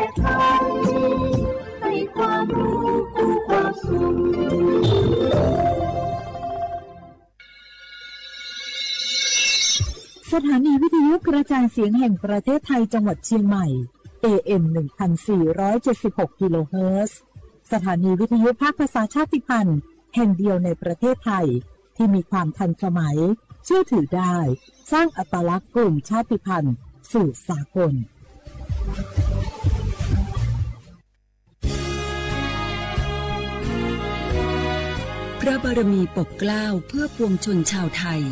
ศไทยให้ความรู้คู่ความสุขสถานีวิทยุกระจายเสียงแห่งประเทศไทยจังหวัดเชียงใหม่ AM 1476 กิโลเฮิรตซ์สถานีวิทยุภาคภาษาชาติพันธุ์แห่งเดียวในประเทศไทยที่มีความทันสมัยเชื่อถือได้สร้างอัตลักษณ์กลุ่มชาติพันธุ์สู่สากลพระบารมีปกเกล้าเพื่อปวงชนชาวไทย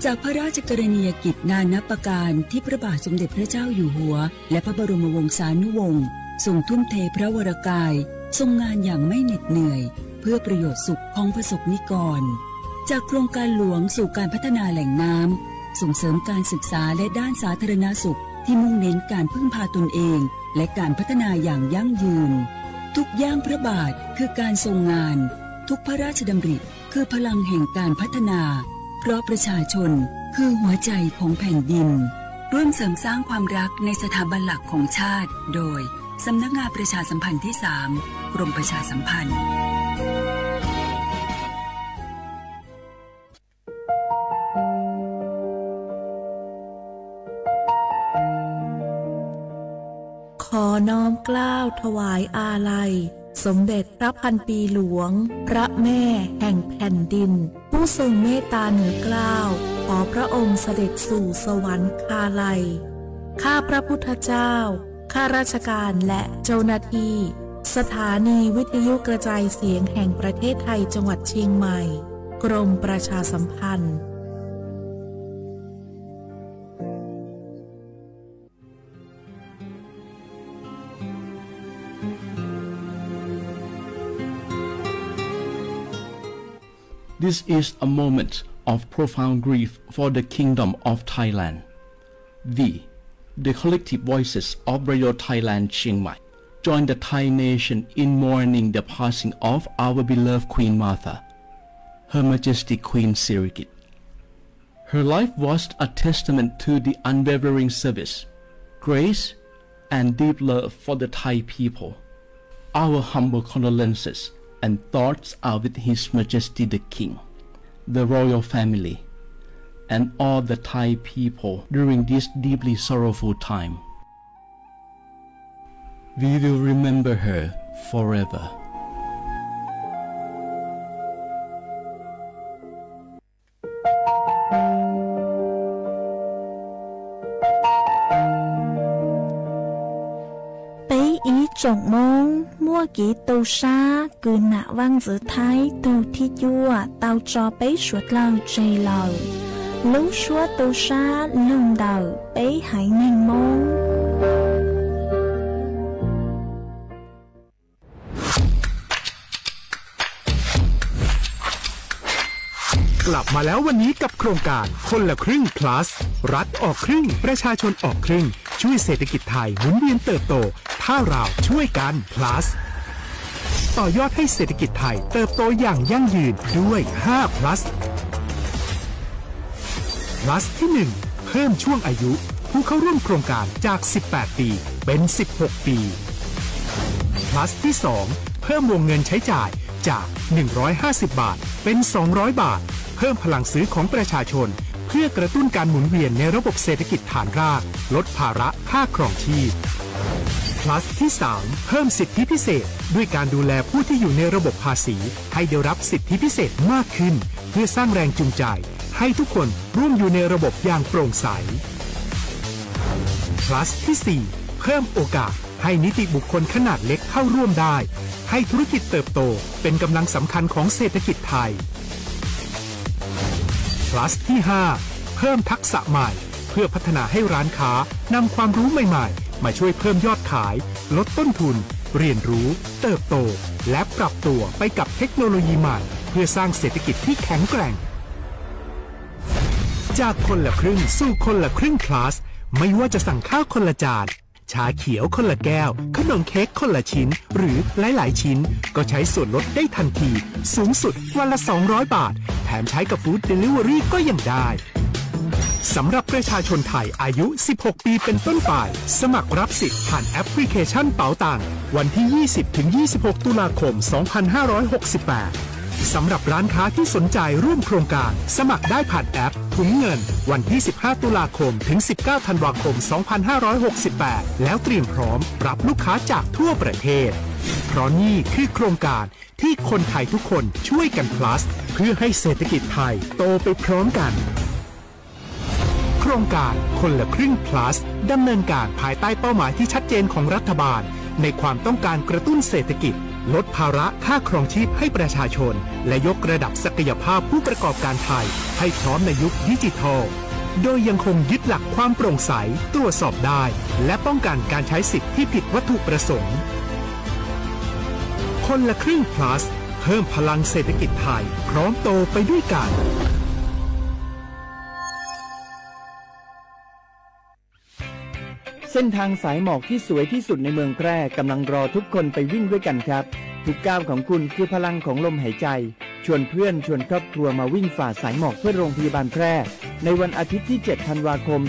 จากพระราชกรณียกิจนานับประการที่พระบาทสมเด็จพระเจ้าอยู่หัวและพระบรมวงศานุวงศ์ทรงทุ่มเทพระวรกายทรงงานอย่างไม่เหน็ดเหนื่อยเพื่อประโยชน์สุขของประสบนิกรจากโครงการหลวงสู่การพัฒนาแหล่งน้ำส่งเสริมการศึกษาและด้านสาธารณสุขที่มุ่งเน้นการพึ่งพาตนเองและการพัฒนาอย่างยั่งยืนทุกย่างพระบาทคือการทรงงานทุกพระราชดำริคือพลังแห่งการพัฒนาเพราะประชาชนคือหัวใจของแผ่นดินร่วมเสริมสร้างความรักในสถาบันหลักของชาติโดยสำนักงานประชาสัมพันธ์ที่ 3 กรมประชาสัมพันธ์ขอน้อมเกล้าถวายอาลัยสมเด็จพระพันปีหลวงพระแม่แห่งแผ่นดินผู้ทรงเมตตาเหนือเกล้าขอพระองค์เสด็จสู่สวรรคาลัยข้าพระพุทธเจ้าข้าราชการและเจ้าหน้าที่สถานีวิทยุกระจายเสียงแห่งประเทศไทยจังหวัดเชียงใหม่กรมประชาสัมพันธ์ This is a moment of profound grief for the Kingdom of Thailand. We, the collective voices of Radio Thailand Chiang Mai, join the Thai nation in mourning the passing of our beloved Queen Martha, Her Majesty Queen Sirikit. Her life was a testament to the unwavering service, grace, and deep love for the Thai people. Our humble condolences and thoughts are with His Majesty the King, the royal family, and all the Thai people during this deeply sorrowful time. We will remember her forever. Trọng mong mua kỹ tàu xa cứ nạ vang giữa thái tàu thi chua tàu cho bấy suốt lâu chây lâu lúc suốt tàu xa lưng đầu bấy hãy nên mong กลับมาแล้ววันนี้กับโครงการคนละครึ่ง plus รัฐออกครึ่งประชาชนออกครึ่งช่วยเศรษฐกิจไทยหมุนเวียนเติบโตถ้าเราช่วยกัน plus ต่อยอดให้เศรษฐกิจไทยเติบโตอย่างยั่งยืนด้วย5 plus plus ที่1เพิ่มช่วงอายุผู้เข้าร่วมโครงการจาก18ปีเป็น16ปี plus ที่2เพิ่มวงเงินใช้จ่ายจาก150บาทเป็น200บาทเพิ่มพลังซื้อของประชาชนเพื่อกระตุ้นการหมุนเวียนในระบบเศรษฐกิจฐานรากลดภาระค่าครองชีพ plus ที่3เพิ่มสิทธิพิเศษด้วยการดูแลผู้ที่อยู่ในระบบภาษีให้ได้รับสิทธิพิเศษมากขึ้นเพื่อสร้างแรงจูงใจให้ทุกคนร่วมอยู่ในระบบอย่างโปร่งใส plus ที่4เพิ่มโอกาสให้นิติบุคคลขนาดเล็กเข้าร่วมได้ให้ธุรกิจเติบโตเป็นกำลังสำคัญของเศรษฐกิจไทย plus ที่5เพิ่มทักษะใหม่เพื่อพัฒนาให้ร้านค้านำความรู้ใหม่ๆมาช่วยเพิ่มยอดขายลดต้นทุนเรียนรู้เติบโตและปรับตัวไปกับเทคโนโลยีใหม่เพื่อสร้างเศรษฐกิจที่แข็งแกร่งจากคนละครึ่งสู่คนละครึ่ง plus ไม่ว่าจะสั่งข้าวคนละจานชาเขียวคนละแก้วขนมเค้กคนละชิ้นหรือหลายๆชิ้นก็ใช้ส่วนลดได้ทันทีสูงสุดวันละ200บาทแถมใช้กับฟู้ดเดลิเวอรี่ก็ยังได้ สำหรับประชาชนไทยอายุ 16 ปีเป็นต้นไปสมัครรับสิทธิ์ผ่านแอปพลิเคชันเป๋าตังวันที่ 20-26 ตุลาคม 2568 สำหรับร้านค้าที่สนใจร่วมโครงการสมัครได้ผ่านแอปถุงเงินวันที่ 15 ตุลาคมถึง 19 ธันวาคม 2568 แล้วเตรียมพร้อมรับลูกค้าจากทั่วประเทศเพราะนี่คือโครงการที่คนไทยทุกคนช่วยกัน plus เพื่อให้เศรษฐกิจไทยโตไปพร้อมกันโครงการคนละครึ่ง plus ดำเนินการภายใต้เป้าหมายที่ชัดเจนของรัฐบาลในความต้องการกระตุ้นเศรษฐกิจลดภาระค่าครองชีพให้ประชาชนและยกระดับศักยภาพผู้ประกอบการไทยให้พร้อมในยุคดิจิทัลโดยยังคงยึดหลักความโปร่งใสตรวจสอบได้และป้องกันการใช้สิทธิที่ผิดวัตถุประสงค์คนละครึ่ง plus เพิ่มพลังเศรษฐกิจไทยพร้อมโตไปด้วยกันเส้นทางสายหมอกที่สวยที่สุดในเมืองแพร่กำลังรอทุกคนไปวิ่งด้วยกันครับทุกก้าวของคุณคือพลังของลมหายใจชวนเพื่อนชวนครอบครัวมาวิ่งฝ่าสายหมอกเพื่อโรงพยาบาลแพร่ในวันอาทิตย์ที่ 7 ธันวาคม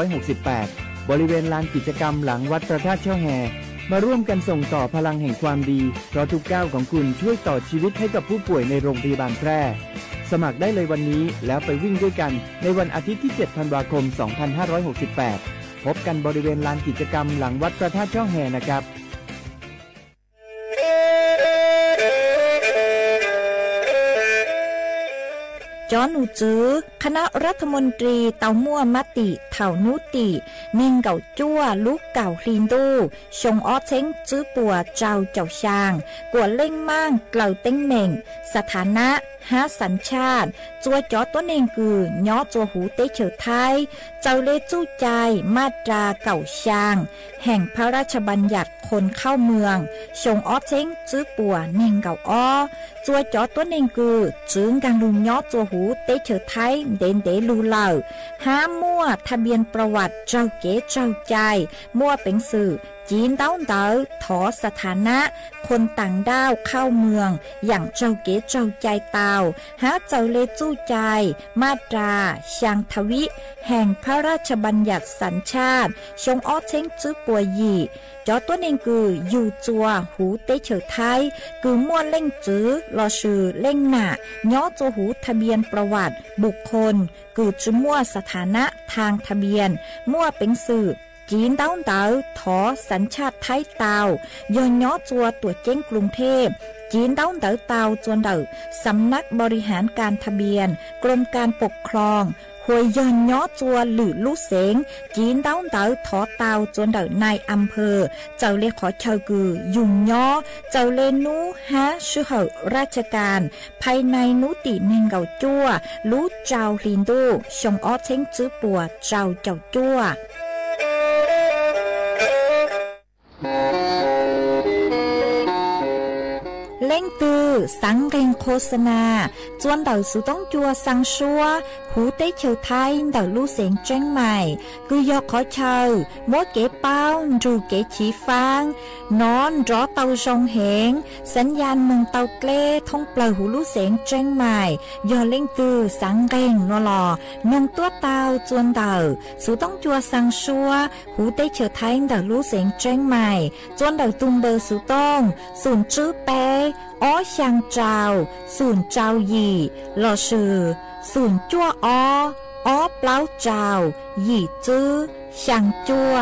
2568 บริเวณลานกิจกรรมหลังวัดพระธาตุช่อแฮมาร่วมกันส่งต่อพลังแห่งความดีเพราะทุกก้าวของคุณช่วยต่อชีวิตให้กับผู้ป่วยในโรงพยาบาลแพร่สมัครได้เลยวันนี้แล้วไปวิ่งด้วยกันในวันอาทิตย์ที่ 7 ธันวาคม 2568 พบกันบริเวณลานกิจกรรมหลังวัดพระธาตุช่อแฮนะครับจอหนูจื้อคณะรัฐมนตรีเตามั่วมติเถานุติเน่งเก่าจั่วลูกเก่าคลีนดูชงอ้อเช้งจื้อปัวเจ้าเจ้าช่างกวดเล่งม่างเกล่าเต้งเหม่งสถานะหาสัญชาติจัวจอตัวเองคือย้อจัวหูเตเฉอไทยเจ้าเลจู้ใจมาตราเก่าช่างแห่งพระราชบัญญัติคนเข้าเมืองชงอ้อเช้งจื้อปัวเน่งเก่าอ้อจัวจอตัวเองคือจื้งกังลุงย้อจัวหูเตเฉอไทยเด่นเดลูเหล่าห้ามั่วทะเบียนประวัติเจ้าเก๋เจ้าใจมั่วเป็นสื่อจีนเต้าเต๋อถอสถานะคนต่างด้าวเข้าเมืองอย่างเจ้าเก๋เจ้าใจเตาหาเจ้าเลจู้ใจมาตราชางทวิแห่งพระราชบัญญัติสัญชาติชงอ้อเช้งจื้อปัวยีจอตัวเองคืออยู่จัวหูเตเฉอไทยคือมั่วเล่งจื้อรอชื่อเล่งหน้าย้อจัวหูทะเบียนประวัติบุคคลคือจื้อมั่วสถานะทางทะเบียนมั่วเป็นสื่อจีนเต้าเต๋อถอสัญชาติไทยเตาย้อนย้อจัวตัวเจ้งกรุงเทพจีนเต้าเต๋อเตาจวนเต๋อสำนักบริหารการทะเบียนกรมการปกครองหวยย้อนย้อจัวหรือลูกเสงจีนเต้าเต๋อถอเตาจวนเต๋อนายอำเภอเจ้าเลขอเชอกือยุ่งย้อเจ้าเลนูฮะชื่อเหอราชการภายในนุติเนงเก่าจัวรู้เจ้าลินดูชงอ้อเช้งจื้อปัวเจ้าจัวเล่งตือสังเกงโฆษณาจวนเต่าสุต้องจัวสังชัวหูเต้เฉอไทยเต่าลู่เสียงเจ้งใหม่คือยอกขอเชอมัวเก๋เป้าจูเก๋ฉีฟางนอนรอเต่าชงเหงสัญญาณมึงเต่าเกล้ท่องเปล่าหูลู่เสียงเจ้งใหม่ยอเล่งตือสังเกงนอลอนงตัวเต่าจวนเต่าสุต้องจัวสังชัวหูเต้เฉอไทยเต่าลู่เสียงเจ้งใหม่จวนเต่าตุงเบอร์สุต้องศูนย์จื้อเป้อ้อช่างเจ้าศูนย์เจ้าหยี่หล่อชื่อศูนย์จั่วอ้อเปล่าเจ้าหยี่จื้อช่างจั่ว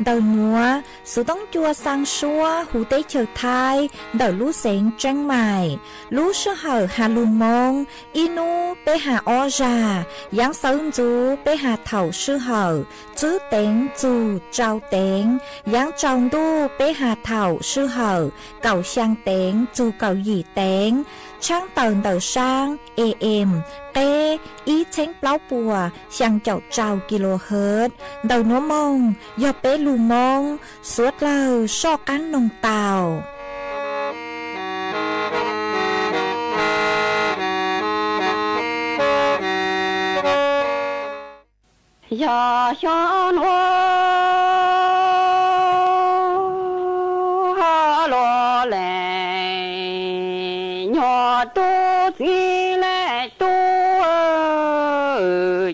เดาหนัวสุต้องจัวสังชัวหูเต้เฉอไทยเดาลู่เสงเจ้งใหม่ลู่เชื่อเหอหาลุงมงอีนูไปหาอ้อจายังเซินจูไปหาเถ่าเชื่อเหอจื้อเต็งจูเจ้าเต็งยังจองดูไปหาเถ่าเชื่อเหอเก่าช่างเต็งจูเก่าหยี่เต็งช่างเตินเดาช่างAMเต้อีเช้งเปล่าปัวช่างเจ้าเจ้ากิโลเฮิรตซ์เดาโนมงยอเป้ลูมงสวดเล่าชอกอันนงเต่า ya xón ô ha lo lệ nhỏ tu si lệ tu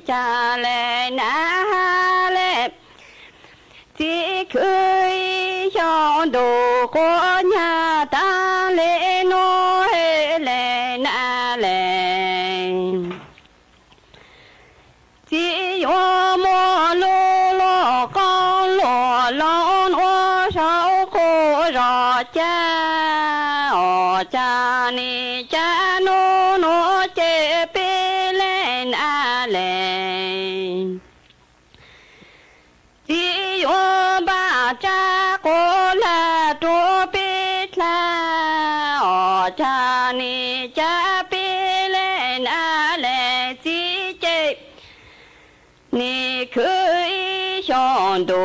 cha lệ na lệ chỉ khơi cho đồ của nhà ta lệ nó lệ na lệ chỉ yo mo lo lo con lo lon o sao cô rõ cha ni cha no chê bê lên a lên chỉ yo ba cha cô là trô bê la cha ni cha bê lên a lên chỉ chê ni khơi chọn đồ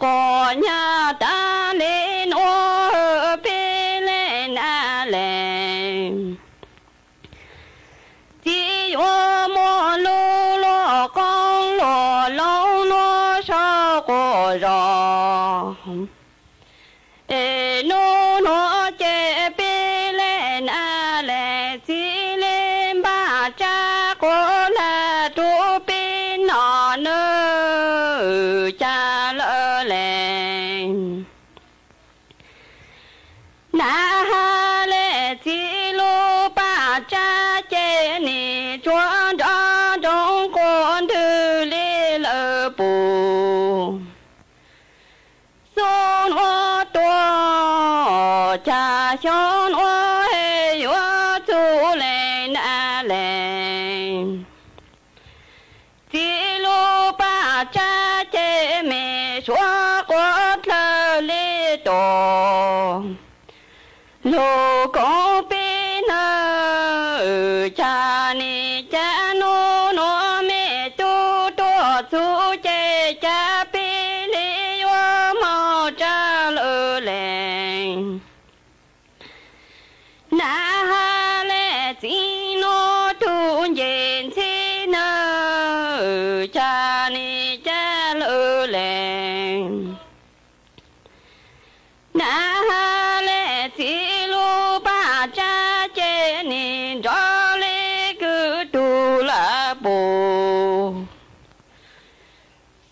có nhà ta lên ô bê lên a lên chỉ ô mô lô lô con lô lô lô sao cô rõ ê nô nô chê bê lên a lên chỉ lên ba cha cô là trô bê nọ nơ cha lỡ lên na ha lệ chỉ lô ba cha chê ni chúa đó trong con thư lê lỡ bù son ô tô cha son ô hê ô chú lên a lên chỉ lô ba cha chê mẹ xóa quát lơ lê tổ lô có bê nơ cha ni cha nô mẹ tu chú chê cha bê lê yo mò cha lơ lên na ha lê chỉ nô tu yên chi nơ cha ni cha lơ lên na ha lê chỉ lu ba cha chê ni rõ lê cứ tu la bồ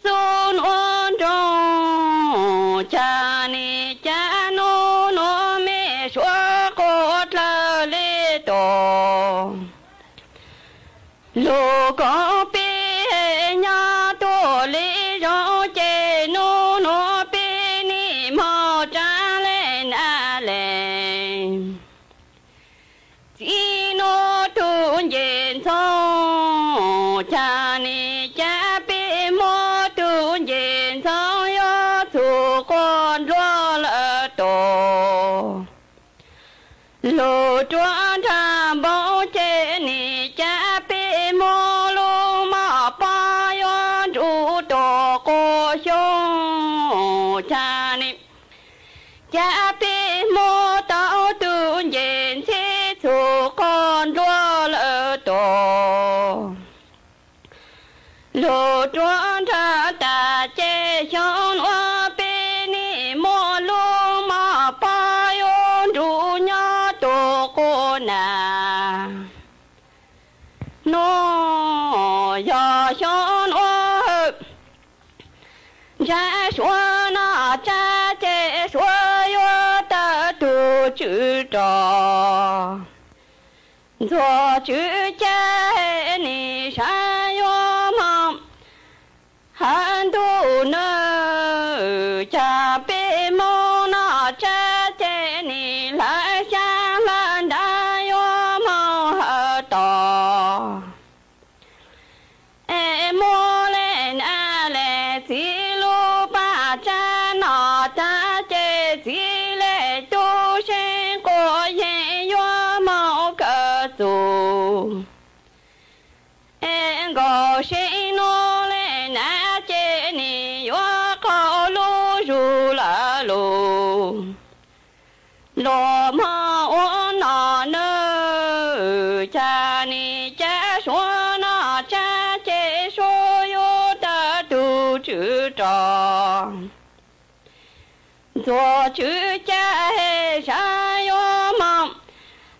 son ôn trong cha ni cha nô mẹ xóa cốt lơ lê tổ lô có bê nhà tổ lê rõ chê nô bê ni mò cha lên a lên chỉ nô tu yên xong cha ni cha bê mò tu yên xong yo tu con lo lỡ tổ lô chúa tham bảo chê ni cha bê mò lô mà ba yo trụ tổ cô xong cha ni cha bê mò tao tu yên thế tu con lo lỡ tổ lô chúa tham ta chê xong hoa bê ni mò lô mà ba yo trụ nhá tổ cô nà nó ya xong hoa cha xóa na cha chê xóa yo ta tu chữ trò do chữ cha ni sa yo mong han tu nơ cha bê mô na cha chê ni la cha lan da yo mong hơ tò mô lên a lệ chỉ lu ba cha nọ cha chê chỉ lệ tu sinh của ye yo mong cơ tu ngô sinh nô lên a chê ni yo câu lu ru la lu lô ma ô nọ nơ cha ni cha xóa na cha chê xóa 着。做主家山有梦，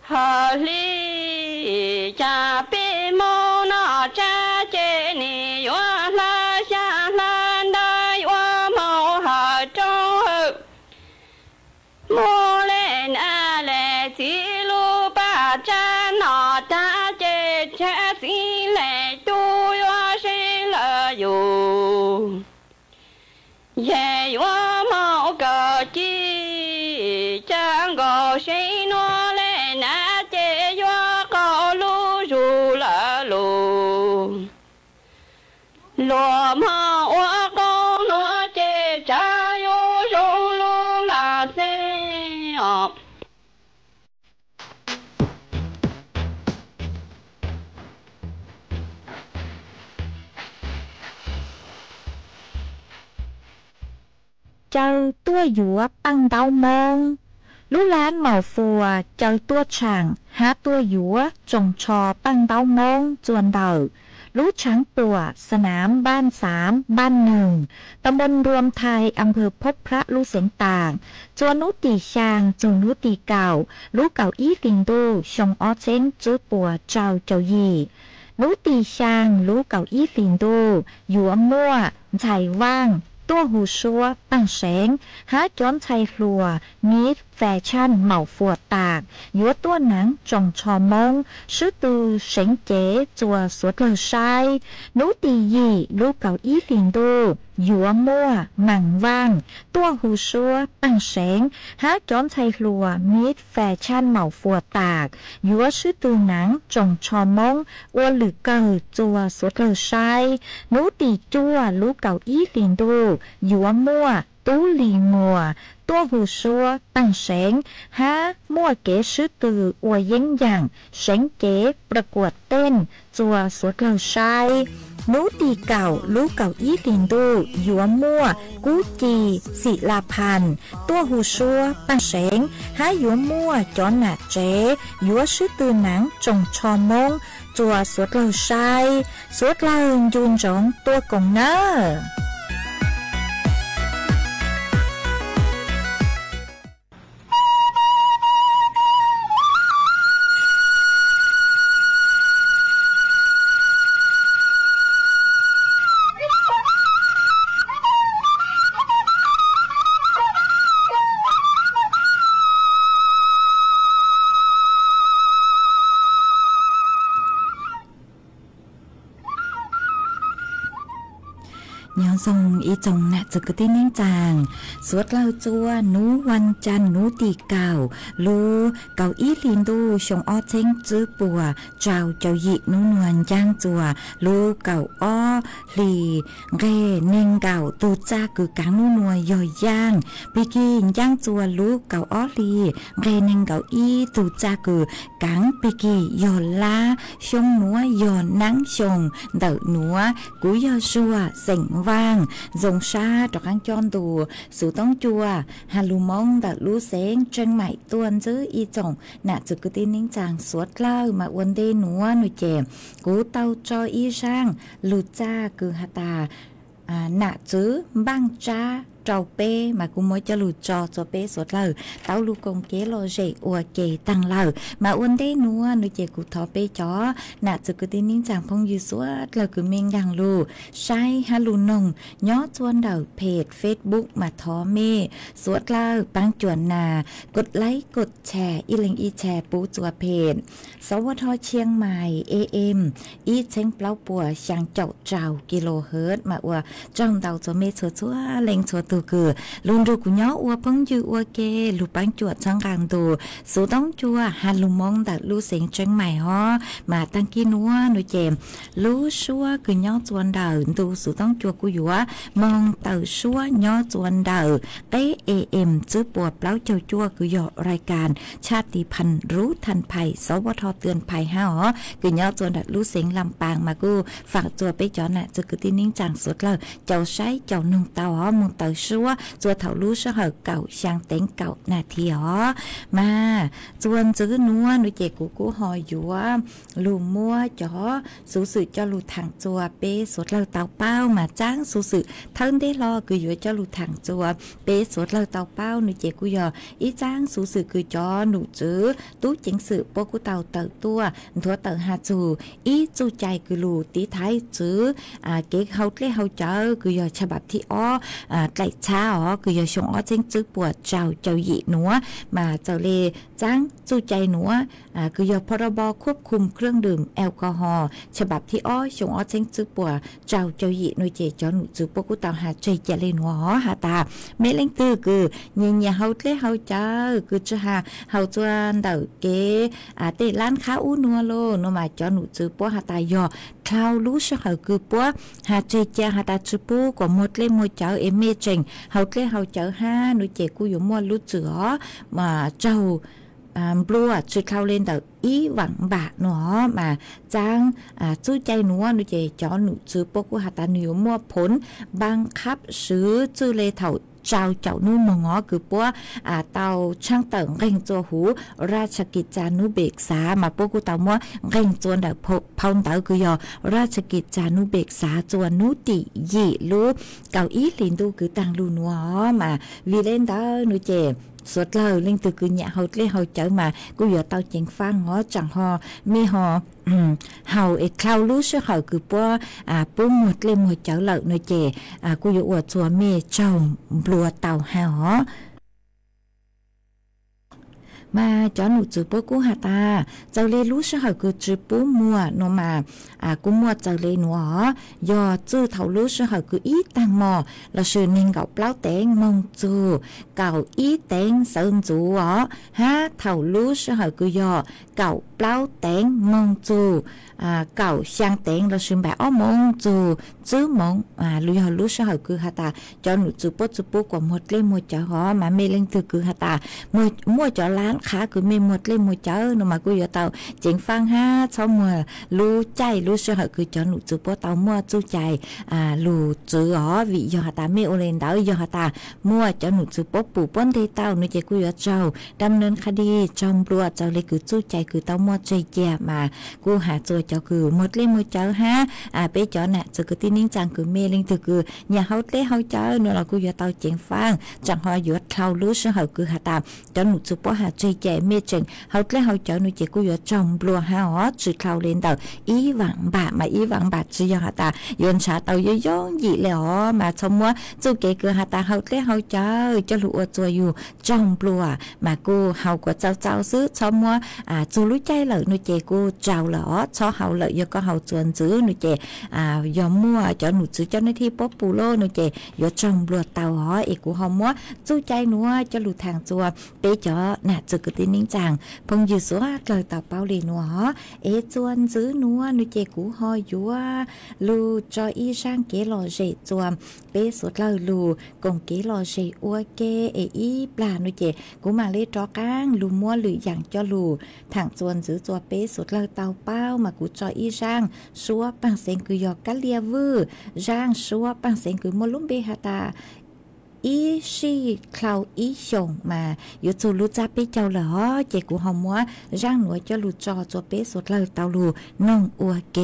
和里家比梦那家姐你原来下来的原梦和中后，莫来那来记录把家那大姐家心来都要谁了有。也有某个地，将个谁拿来那地有个路入了路，罗马我公罗地家有入路那谁啊？Châu tua dũa băng đau mông. Lũ lán màu phùa châu tua chẳng há tua dũa trồng trò băng đau mông chuồn đầu. Lũช้างปัวสนามบ้าน3บ้าน1ตำบลรวมไทยอำเภอพบพระลูเสียงต่างจวนนุตีชางจูนุตีเก่าลูเก่าอี้ติงดูชงอ้อเซ้งจื้อปัวเจ้าเจ้ายีลูตีชางลูเก่าอี้ติงดูอยู่มั่วไฉว่างตัวหูชัวตั้งแสงหาจอนไทยครัวมีแฟชั่นเหมาฝวดตากยัวตัวหนังจงชอมงซื้อตูเสงเจ๋จัวสวดเลยชายนูตียีลูกเก่าอี้ลิงดูยัวมั่วหมั่งว่างตัวหูชัวตั้งแสงหาจอนไทยครัวมีแฟชั่นเหมาฝวดตากยัวซื้อตูหนังจงชอมงอ้วนหรือเกิดจัวสวดเลยชายนูตีจัวลูกเก่าอี้ลิงดูยัวมั่วตู้หลีมัวตัวหูชัวตั้งแสงหามั่วเก๋ซื้อตืออวยยิ่งอย่างแสงเก๋ประกวดเต้นจัวสวดเราชายนูตีเก่าลูกเก่าอี้ลินดูยัวมั่วกู้จีศิลาพันธ์ตัวหูชัวตั้งแสงหายัวมั่วจอนหนาเจ๋ยัวซื้อตือหนังจงชอมงจัวสวดเราชายสวดเรายืนจงตัวกงเนอย้อนทรงอีจงนะจะกระติ้นนิ่งจางสวดเล่าจัวนูวันจันนูตีเก่าลูเก่าอี้ลินดูชงอ้อเช้งจื้อปัวเจ้าเจ้าหยินูนวลย่างจัวลูเก่าอ้อลีเร่เน่งเก่าตูจ้าคือกางนูนวลย่อยย่างปีกินย่างจัวลูเก่าอ้อลีเร่เน่งเก่าอี้ตูจ้าคือกางปีกีย่อลาชงนัวย่อนังชงเดานัวกุยย่อชัวเส็งว่างดงชาดอกอังจอนดูสู่ต้องจัวฮาลูมองดัดลูเซงเจิงใหม่ตวนซื้ออีจงน่ะจุกตินิ่งจางสวดเล่ามาวันเดนัวหนุ่ยเจมกูเตาจออีช่างลูจ้าคือฮาตาน่ะจื้อบ้างจ้าเจ้าเป้มากูไม่จะหลุดจอเป้สวดเลยเต้าลูกงเกโลเจอวเกตังเลยมาวันได้นัวหนูเจกูทอเป้จอน่ะจะกูตินิ่งจางพงยูสวดเลยกูเมงยังลูใช้ฮัลลูนงย้อจวนเดาเพจเฟซบุ๊กมาทอเมสวดเลยปังจวนนากดไลค์กดแชร์อีลิงอีแชร์ปูจัวเพจสวทเชียงใหม่ AM อีเชงเปล่าปัวช่างเจ้าเจ้ากิโลเฮิรตมาว่าจ้องเดาจัวเมชัวชัวเล็งชัวคือลุนดูกุญย้ออัวพงยูอัวเกลูปังจวดช่างกลางดูสูต้องจัวฮัลลูมองดัดลูเสียงเชียงใหม่ฮอมาตั้งกินัวหนูเจมลูชัวกุญย้อจวนเดาดูสูต้องจัวกุยัวมองเต่าชัวย้อจวนเดาAM จื้อปวดเปล่าเจ้าจัวกุยอรายการชาติพันธุ์รู้ทันภัยสวทเตือนภัยฮะอ๋อกุญย้อจวนดัดลูเสียงลำปางมากูฝากจัวไปจอน่ะจะกึตินิ่งจางสุดเลยเจ้าใช้เจ้านุ่งเต่าฮอมุงเต่า ชัวจัวเถารู้เสเหอเก่าช่างเต็งเก่านาทีอ๋อมาจวนจื้อนัวหนูเจกูหอยอยู่ว่าลูมัวจ๋อสูสื่อเจ้าลูถังจัวเป้สดเราเตาเป้ามาจ้างสูสื่อเท่าได้รอคืออยู่เจ้าลูถังจัวเป้สดเราเตาเป้าหนูเจกูยออีจ้างสูสื่อคือจอหนูจื้อตู้จิงสื่อปกูเตาเตาตัวทัวเตาหาจูอีจูใจคือลูตีท้ายจื้อเก๊กเฮาเล่เฮาเจอคือยอฉบับที่อ้อไก่ช้าอ๋อคือยอชงอ้อเจ้งจื้อปวดเจ้าหยีหนัวมาเจ้าเลจ้างจูใจหนัวคือยอพรบควบคุมเครื่องดื่มแอลกอฮอล์ฉบับที่อ้อชงอ้อเจ้งจื้อปวดเจ้าหยีหน่วยเจจอหนูจื้อปกูเตาหาใจเจเลหนัวอ๋อหาตาเมลังตื้อคือเงียเฮาเล่เฮาเจอคือจะหาเฮาจวนเดาเก๋เตะร้านค้าอู้นัวโลนัวมาจอหนูจื้อปวหาตายอคลาวรู้เสเหอคือปัวหาเจเจหาตาจื้อปูกว่าหมดเล่มวยเจ้าเอเมเจงเฮาเล่เฮาเจอห้าหนูเจกูอยู่มัวรู้จื้อมาเจ้าบลัวช่วยเข้าเล่นแต่อีหวังบาหนอมาจ้างจู้ใจหนูหนูเจจอหนูจื้อปกูหาตาหนูมัวผลบังคับซื้อจื้อเลยเถ่าเจ้านู่นมงอคือปัวเตาช่างเติ่งเร่งจัวหูราชกิจจานุเบกษามาปกูเตามัวเร่งจวนเดาพาวเตาคือยอราชกิจจานุเบกษาจวนนุติยีรู้เก่าอีลินดูคือตังลูนัวมาวีเล่นเตาหนูเจสดเลยเล่นตัวคือเนี่ยเฮาเล่เฮาเจอมากูอย่าเตาเจงฟังงอจังฮอมีฮอเฮาเอ็ดคลาวรู้เชื่อเขาคือปัวปุ้มหมดเล่มหมดเจ้าเหล่าหน่อยเจกูอย่าอวดจัวเมเจ้าบลัวเต่าหามาจอหนูจือปูกูหาตาเจ้าเลรู้เชื่อเขาคือจือปูมัวโนมากูมัวเจ้าเลหนูอ๋อยอจื้อเท่ารู้เชื่อเขาคืออีตังมอเราชื่อนิ่งเก่าเปล่าแตงมองจูเก่าอีแตงเซิงจูอ๋อฮะเท่ารู้เชื่อเขาคือยอเก่าเปล่าแตงมองจูเก่าช่างแตงเราชื่อแบบอ้อมองจูจื้อมองรู้ยอรู้เชื่อเขาคือหาตาจอหนูจือปูกว่าหมดเล่มหมดเจ้าอ๋อมาเมเล่งถือคือหาตามัวจอล้านขาคือมีหมดเล่มหมดเจ้าหนูมากูอย่าเตาเจ๋งฟังฮะชอบมัวรู้ใจรู้เชื่อคือจอหนูจือปูเตามัวจู้ใจรู้จืออ๋อวิยอหาตาเมโอเลนดาวยอหาตามัวจอหนูจือปูปู่ป้นเทเต้าหนูเจกูอย่าเจ้าดำเนินคดีจอมปลวดเจ้าเลยคือจู้ใจคือเต้ามัวใจแย่มากูหาตัวเจ้าคือหมดเล่มหมดเจ้าฮะไปจอน่ะจือคือที่นิ่งจังคือเมลิงถือคืออย่าเฮาเล่เฮาเจ้าหนูเรากูอย่าเตาเจ๋งฟังจังหอหยุดเท่ารู้เชื่อคือหาตาจอหนูจือปูหาใจแย่เมเจงเฮาเล่เฮาเจ้าหนูเจกูอย่าจอมปลวดฮะอ๋อจือเท่าเล่นเต้าอีหวังบามาอีหวังบาจือยอหาตายนชาเต้าย่องหยีเลยอ๋อมาชมว่าจูเกคือหาตาเฮาเล่เฮาเจ้าจะรู้ว่าตัวอยู่จอมปลวดมากูเฮากว่าเจ้าซื้อชมว่าจูรู้ใจเหล่าหนูเจกูเจ้าเหรอชอเฮาเหล่ายก็เฮาจวนซื้อหนูเจยอมมั่วเจ้าหนูซื้อเจ้าหน้าที่ป๊อปปูโลหนูเจยอจอมปลวดเต้าอ๋อเอกกูเฮามัวจูใจหนูจะรู้ทางจัวเปจ่อน่ะจือกตินิ่งจังพงยืสัวเลยเต่าเป้าเลยหนูอ๋อจวนซื้อหนูหนูเจกูหอยอยู่ลูจออีช่างเกลอเจจวมเปสุดเลยลูกงเกลอเจอัวเกอีปลาหนูเจกูมาเล่จอกางลูมัวหรืออย่างจอลูทางจวนซื้อจัวเปสุดเลยเต่าเป้ามากูจออีช่างชัวปังเซงคือยอกะเลียวือร่างชัวปังเซงคือมลุ่มเบหาตาอีชีคลาวอีชงมาอยู่จูรู้จักเป้เจ้าเหรอเจกูหอมมัวร่างหน่วยจะรู้จอจัวเป้สุดเลยเต่าลูน้องอัวเก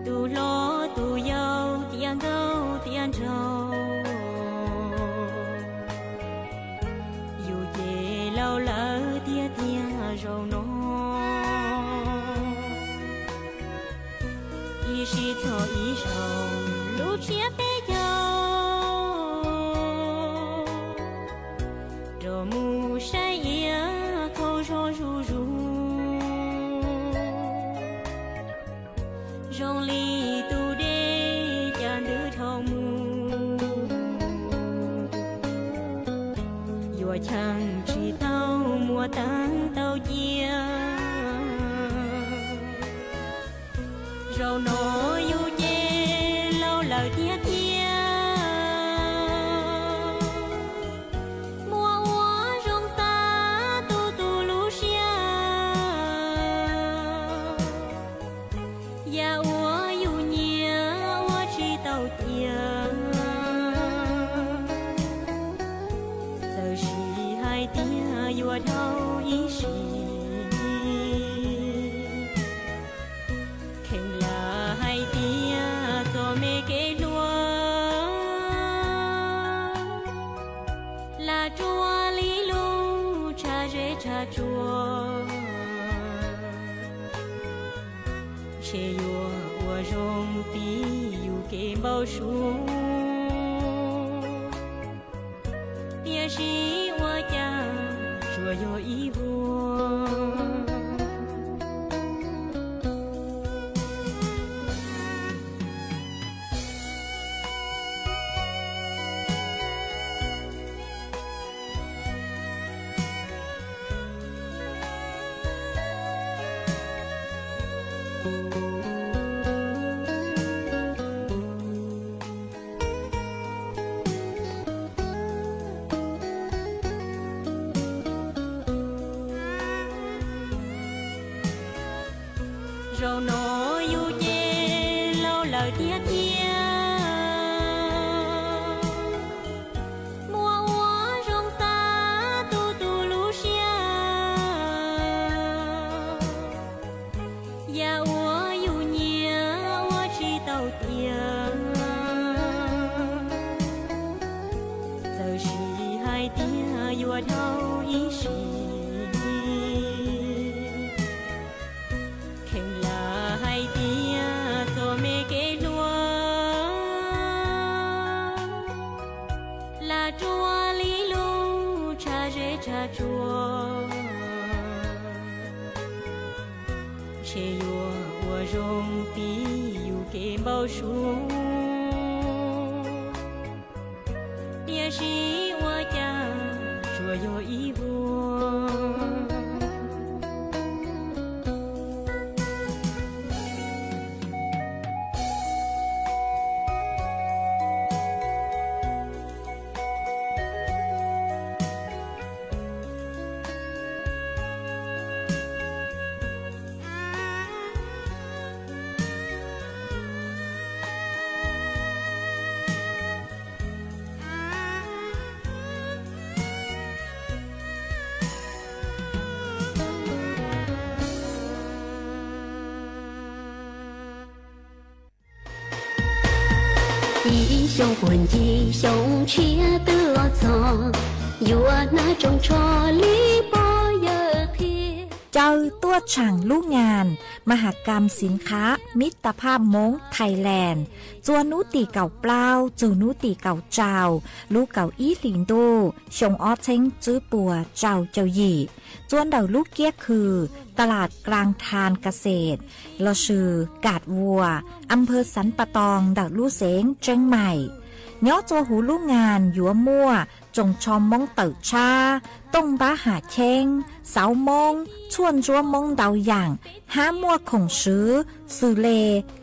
ดูโล是做一首路切的哟，这木山也口说如如，容里度的家的头目，我强知道莫当到家。rau nó yêu nhé lâu lời tiếc kia mùa hoa rong xa tu tu lu xia ya hoa yêu nhé hoa chỉ tàu tia giờ chỉ hai tia yêu thâu ý sĩ chúa che yo wo rong pi yu ke bao shu bia shi wo ja chúa yo yi wo rau nó yêu nhé lâu lời tiếc kia mùa hoa rong xa tu tu lu xia ya hoa yêu nhé hoa chỉ tàu tia giờ chỉ hai tia yêu thâu ý sĩ chúa che yo wo rong pi yu ke bao shu bia shi wo ja chúa yo yi wo一雄混一雄切得早，有那种错里不要贴。 เจ้าตัวช่างลูกงานมหกรรมสินค้ามิตรภาพมงไทยแลนด์จวนนุตีเก่าเปล่าจูนุตีเก่าเจ้าลูกเก่าอีหลิงโดชงออเชงจื้อปัวเจ้าเจ้าหยี่จวนเดาลูกเกี้ยคือตลาดกลางทานเกษตรลชื่อกาดวัวอำเภอสันปะตองเดาลู่เสงเชียงใหม่ย้อจัวหูลูกงานยัวมั่วจงชอมมงเติร์ชาต้งบ้าหาเชงเสามงชวนจัวมงเดาอย่างห้ามั่วคงซื้อสื่อเล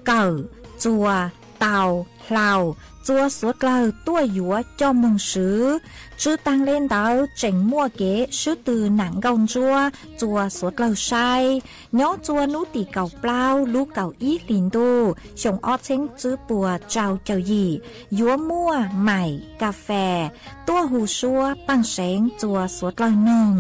เก่าจัวเต่าเหล่าจัวสวดเกลาตัวยัวจอมมงซื้อชื่อตั้งเล่นเดาเจ๋งมั่วเก๋ชื่อตือหนังเกาจัวสวดเกลาใช้ย้อจัวนุตีเก่าเปล่าลูกเก่าอีลินดูชงออเชงจื้อปัวเจ้าเจ้าหยี่ยัวมั่วใหม่กาแฟตัวหูชัวปังเสงจัวสวดเกลาหนึ่ง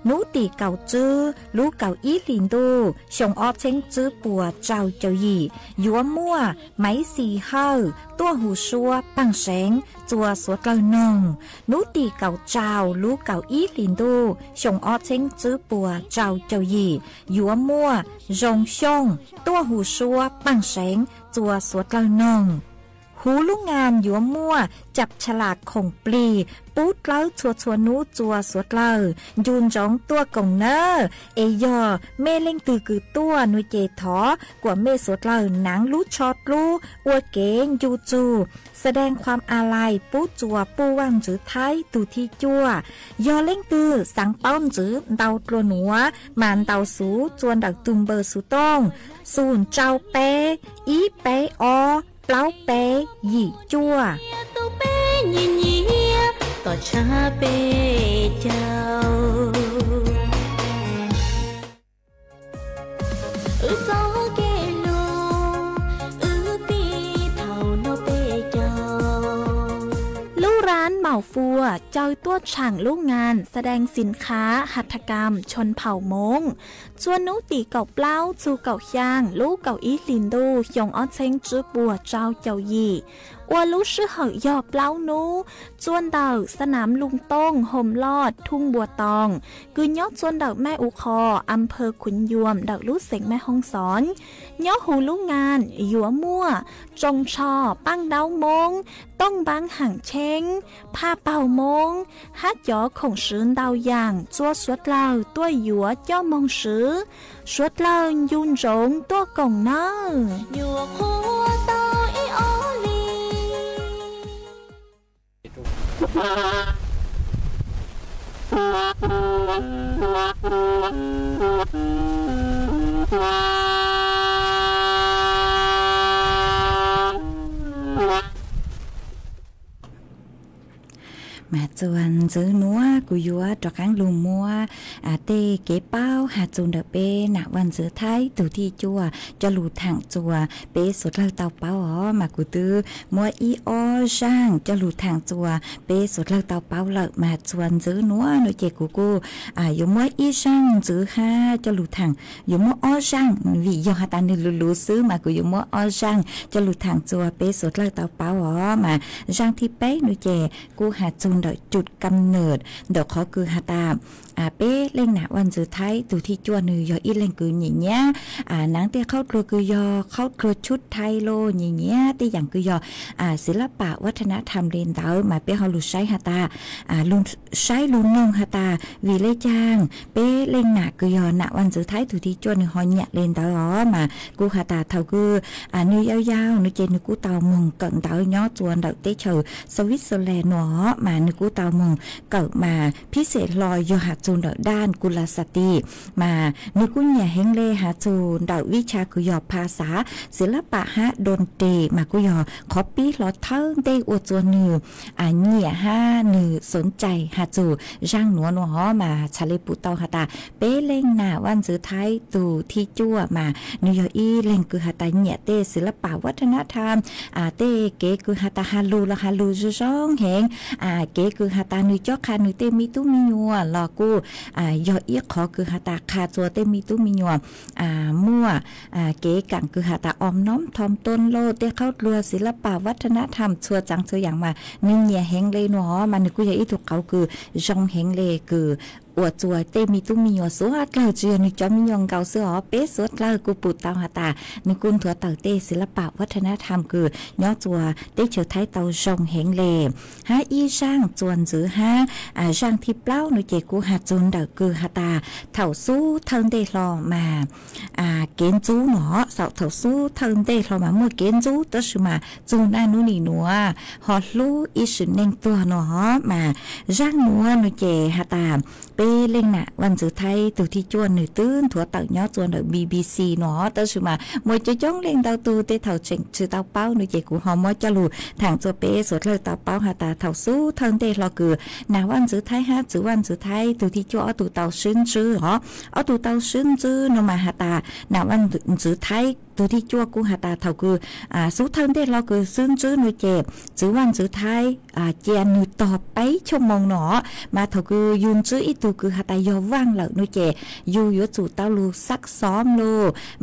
นุตีเก่าจื้อลูกเก่าอีลินดูชงออเชงจื้อปัวเจ้าเจ้าหยี่ยัวมั่วไหมสีเฮาตัวหูชัว วปังเสงจัวสวดเกลนงนูตีเก่าเจ้าลูกเก่าอีลินดูชงออเชงจื้อปัวเจ้าเจ้าหยี่ยัวมัวรงชงตัวหูชัวปังเสงจัวสวดเกลนงหูลูกงานยัวมัวจับฉลากคงปลีปูดเล้าชัวนูจัวสวดเล้ายูนจ้องตัวกงเนอเอยอเมเล่งตือกือตัวนุยเจถอกว่าเมสวดเล้าหนังรู้ชอดรู้อวดเก๋งยูจูแสดงความอาลัยปูจัวปูว่างจือไทยตูที่จัวยอเล่งตือสังป้อมจือเดาตัวหนัวมานเดาสูจวนดักตุมเบอร์สูต้องสูนเจ้าเปอีเปอเปล่าเปหยี่จัวต่อชาเปเจ้าโซเกลูปีเท่าโนเปเจ้าลูกร้านเหมาฟัวเจ้าตัวช่างลูกงานแสดงสินค้าหัตถกรรมชนเผ่ามงชวนนุตีเก่าเปล่าจูเก่าย่างลูกเก่าอีลินดูยองออเชงจื้อบัวเจ้าเจ้ายี่ว่ารู้ชื่อเหยอเปล่านูจวนเดาสนามลุงต้งห่มลอดทุ่งบัวตองคือยอดจวนเดาแม่อุคออำเภอขุนยวมเดารู้เสงแม่ห้องสอนยอหูลูกงานหยัวมั่วจงชอปั้งเดามงต้องบางห่างเชงผ้าเป่ามงฮัดยอของซื้อเดาอย่างจัวสวดเล่าตัวหยัวเจ้ามงซื้อสวดเล่ายุนจงตัวกงเนอหยัวหัวตาอีโอลีมาจวนซื้อนัวกุยัวจอกข้างลุมมัวเตเก๋เป้าหาจูนเดเป้หนักวันซื้อไทยตูที่จัวจะหลุดทางจัวเป้สุดเลิกเตาเป้ามากุตื้อมัวอีอช่างจะหลุดทางจัวเป้สุดเลิกเตาเป้าเลิกมาจวนซื้อนัวหนูเจกูอยู่มัวอีช่างซื้อห้าจะหลุดทางอยู่มัวอ้อช่างวิยอหาตันรู้ซื้อมากุอยู่มัวอ้อช่างจะหลุดทางจัวเป้สุดเลิกเตาเป้ามาช่างที่เป้หนูเจกูหาจูนจุดกำเนิดเดี๋ยวเขาคือฮาตาเป้เล่งหนาวันสุดท้ายตูที่จวนนือยออีเล่งคืออย่างเงี้ยนังเตะเข้าครัวคือยอเข้าครัวชุดไทยโลอย่างเงี้ยตีอย่างคือยอศิลปะวัฒนธรรมเรียนเต้ามาเป้เขาลุใช้ฮาตาลุใช้ลุนงฮาตาวีเล่จางเป้เล่งหนาคือยอหนาวันสุดท้ายตูที่จวนนือหอยเนี่ยเรียนเต้ามากูฮาตาเท่าคือนือยาวๆนือเจนือกูเตามงเกินเต้าย่อจวนเดาเตะเฉยสวิตเซอร์แลนด์หนอมานือกูเตามงเกิดมาพิเศษลอยยอหาจูนด้านกุลสตรีมานึกุญแยเฮงเลหาจูนดาววิชากุยอภาษาศิลปะฮะดนตรีมากุยอคอปปี้ลอเทิงได้อวดจวนนือเนี่ยฮะนือสนใจหาจูร่างหนัวมาชาเลปุเตาหาตาเป้เล่งหน้าวันสุดท้ายตูที่จั่วมานิยอีเล่งคือหาตาเนี่ยเตศิลปะวัฒนธรรมเตเก๋คือหาตาฮาลูละฮาลูจุจ้องเฮงเก๋คือหาตานุจอกคานุเตมีตุมียัวลอกูยออีขอคือหาตาคาจัวเตมีตุมียัวมั่วเก๋กังคือหาตาออมน้อมทอมต้นโลเตเข้ารัวศิลปะวัฒนธรรมชัวจังเชยอย่างมานิ่งเหี่ยเฮงเลยหนอมันนึกว่าอีถูกเขาคือจงเฮงเลยคืออวดจัวเตมีตุมียัวสวดเราเจือนึกจอมยองเกาเสือเป๊ะสวดเรากูปูเตาหาตานึกกุนถั่วเต่าเตศิลปะวัฒนธรรมคือย่อจัวเตเฉยไทยเตาจงเฮงเลยหาอีช่างจวนจื้อหาช่างที่เปล่านึกเจกูหาจุนเดาคือหาตาเถ่าสู้เทิงเดลอมาเกณฑ์จูหนอสาวเถ่าสู้เทิงเดลอมาเมื่อเกณฑ์จูตัวชื่อมาจูน่านุนีนัวฮอลูอีสุนเน่งตัวหนอมาร่างนัวนึกเจหาตาเป้เล่งน่ะวันสุดท้ายตัวที่จวนหนึ่งตื้นถั่วเต่าย้อจวนเดอ BBC เนาะตัวชื่อมามวยจะจ้องเล่งเต่าตูเตเถ่าเฉิงชื่อเต่าเป้าหนึ่งเจกูหอมมอจะลูทางตัวเป้สดเลยเต่าเป้าหาตาเถ่าสู้เทิงเดลอคือหน้าวันสุดท้ายฮะจื้อวันสุดท้ายตัวที่จั่วเอาตัวเต่าซึ้งจื้อเหรอเอาตัวเต่าซึ้งจื้อนมาหาตาหน้าวันสุดท้าย ตัวที่จั่วกูหาตาเท่าคือสู้เท่าเด็ดเราคือซึ่งจื้อหนูเจ็บจื้อวันจื้อไทยเจียนหนูต่อไปชั่วโมงหนอมาเท่าคือยืนจื้ออีตัวคือหาตายอว่างเหล่าหนูเจ็บอยู่ยจู่เต้าลูซักซ้อมลู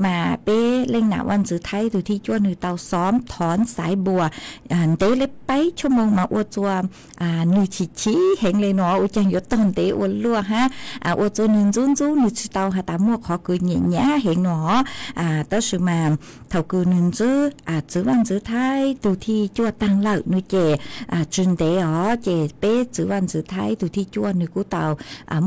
มาเป้เล่งหนาวันจื้อไทยตัวที่จั่วหนูเต้าซ้อมถอนสายบัวเตะเล็บไปชั่วโมงมาอวดจัวหนูชี้เห็นเลยหนออุจังยศตอนเตะอวดลัวฮะอวดจัวหนึ่งจุ้นหนูชิเต้าหาตามั่วขอคือเหนียเห็นหนอตั้งชื่อมาเท่าคือหนึ่งจื้อจื้อวันจื้อไทยตัวที่จั่วตั้งเหล่าหนูเจจุนเต๋อเจเป้จื้อวันจื้อไทยตัวที่จั่วหนูกูเต่า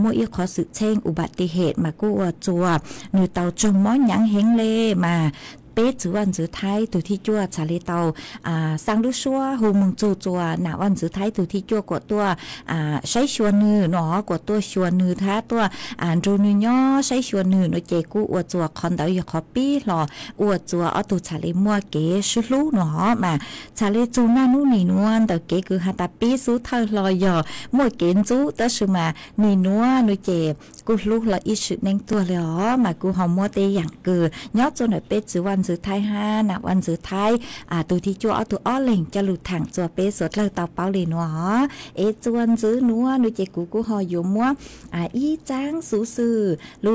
มั่วอีขอสืบเช่งอุบัติเหตุมากูจัวหนูเต่าจงม้อนยังเห็นเลยมาเป๊ะจื้อวันจื้อไทยตัวที่จั่วชาลีเตาสังลุชัวหูมึงจูจัวหนาวันจื้อไทยตัวที่จั่วกดตัวใช้ชวนนือหนอกดตัวชวนนือท้าตัวรูนือย่อใช้ชวนนือหนูเจกูอวดจัวคอนเดอร์คอปปี้หรออวดจัวเอาตัวชาลีมัวเก๋ชุลุหนอมาชาลีจูหน้านู่นนี่นวลแต่เก๋คือฮาตาปี้สู้เธอลอยย่อมัวเก๋จูแต่ชื่อมานี่นัวหนูเจกูลุกละอีชุดเน่งตัวเลยอ๋อมากูหอมมัวเตอย่างเกือย่อจนหน่อยเป๊ะจื้อวันจื้อไทยห้าหนักวันจื้อไทยตัวที่จั่วเอาตัวอ้อเหล่งจะหลุดถังจั่วเป๊ะสดเลยเตาเป้าเลยนัวจวนจื้อนัวหนูเจกูหออยู่มัวอีจ้างสูซื่อ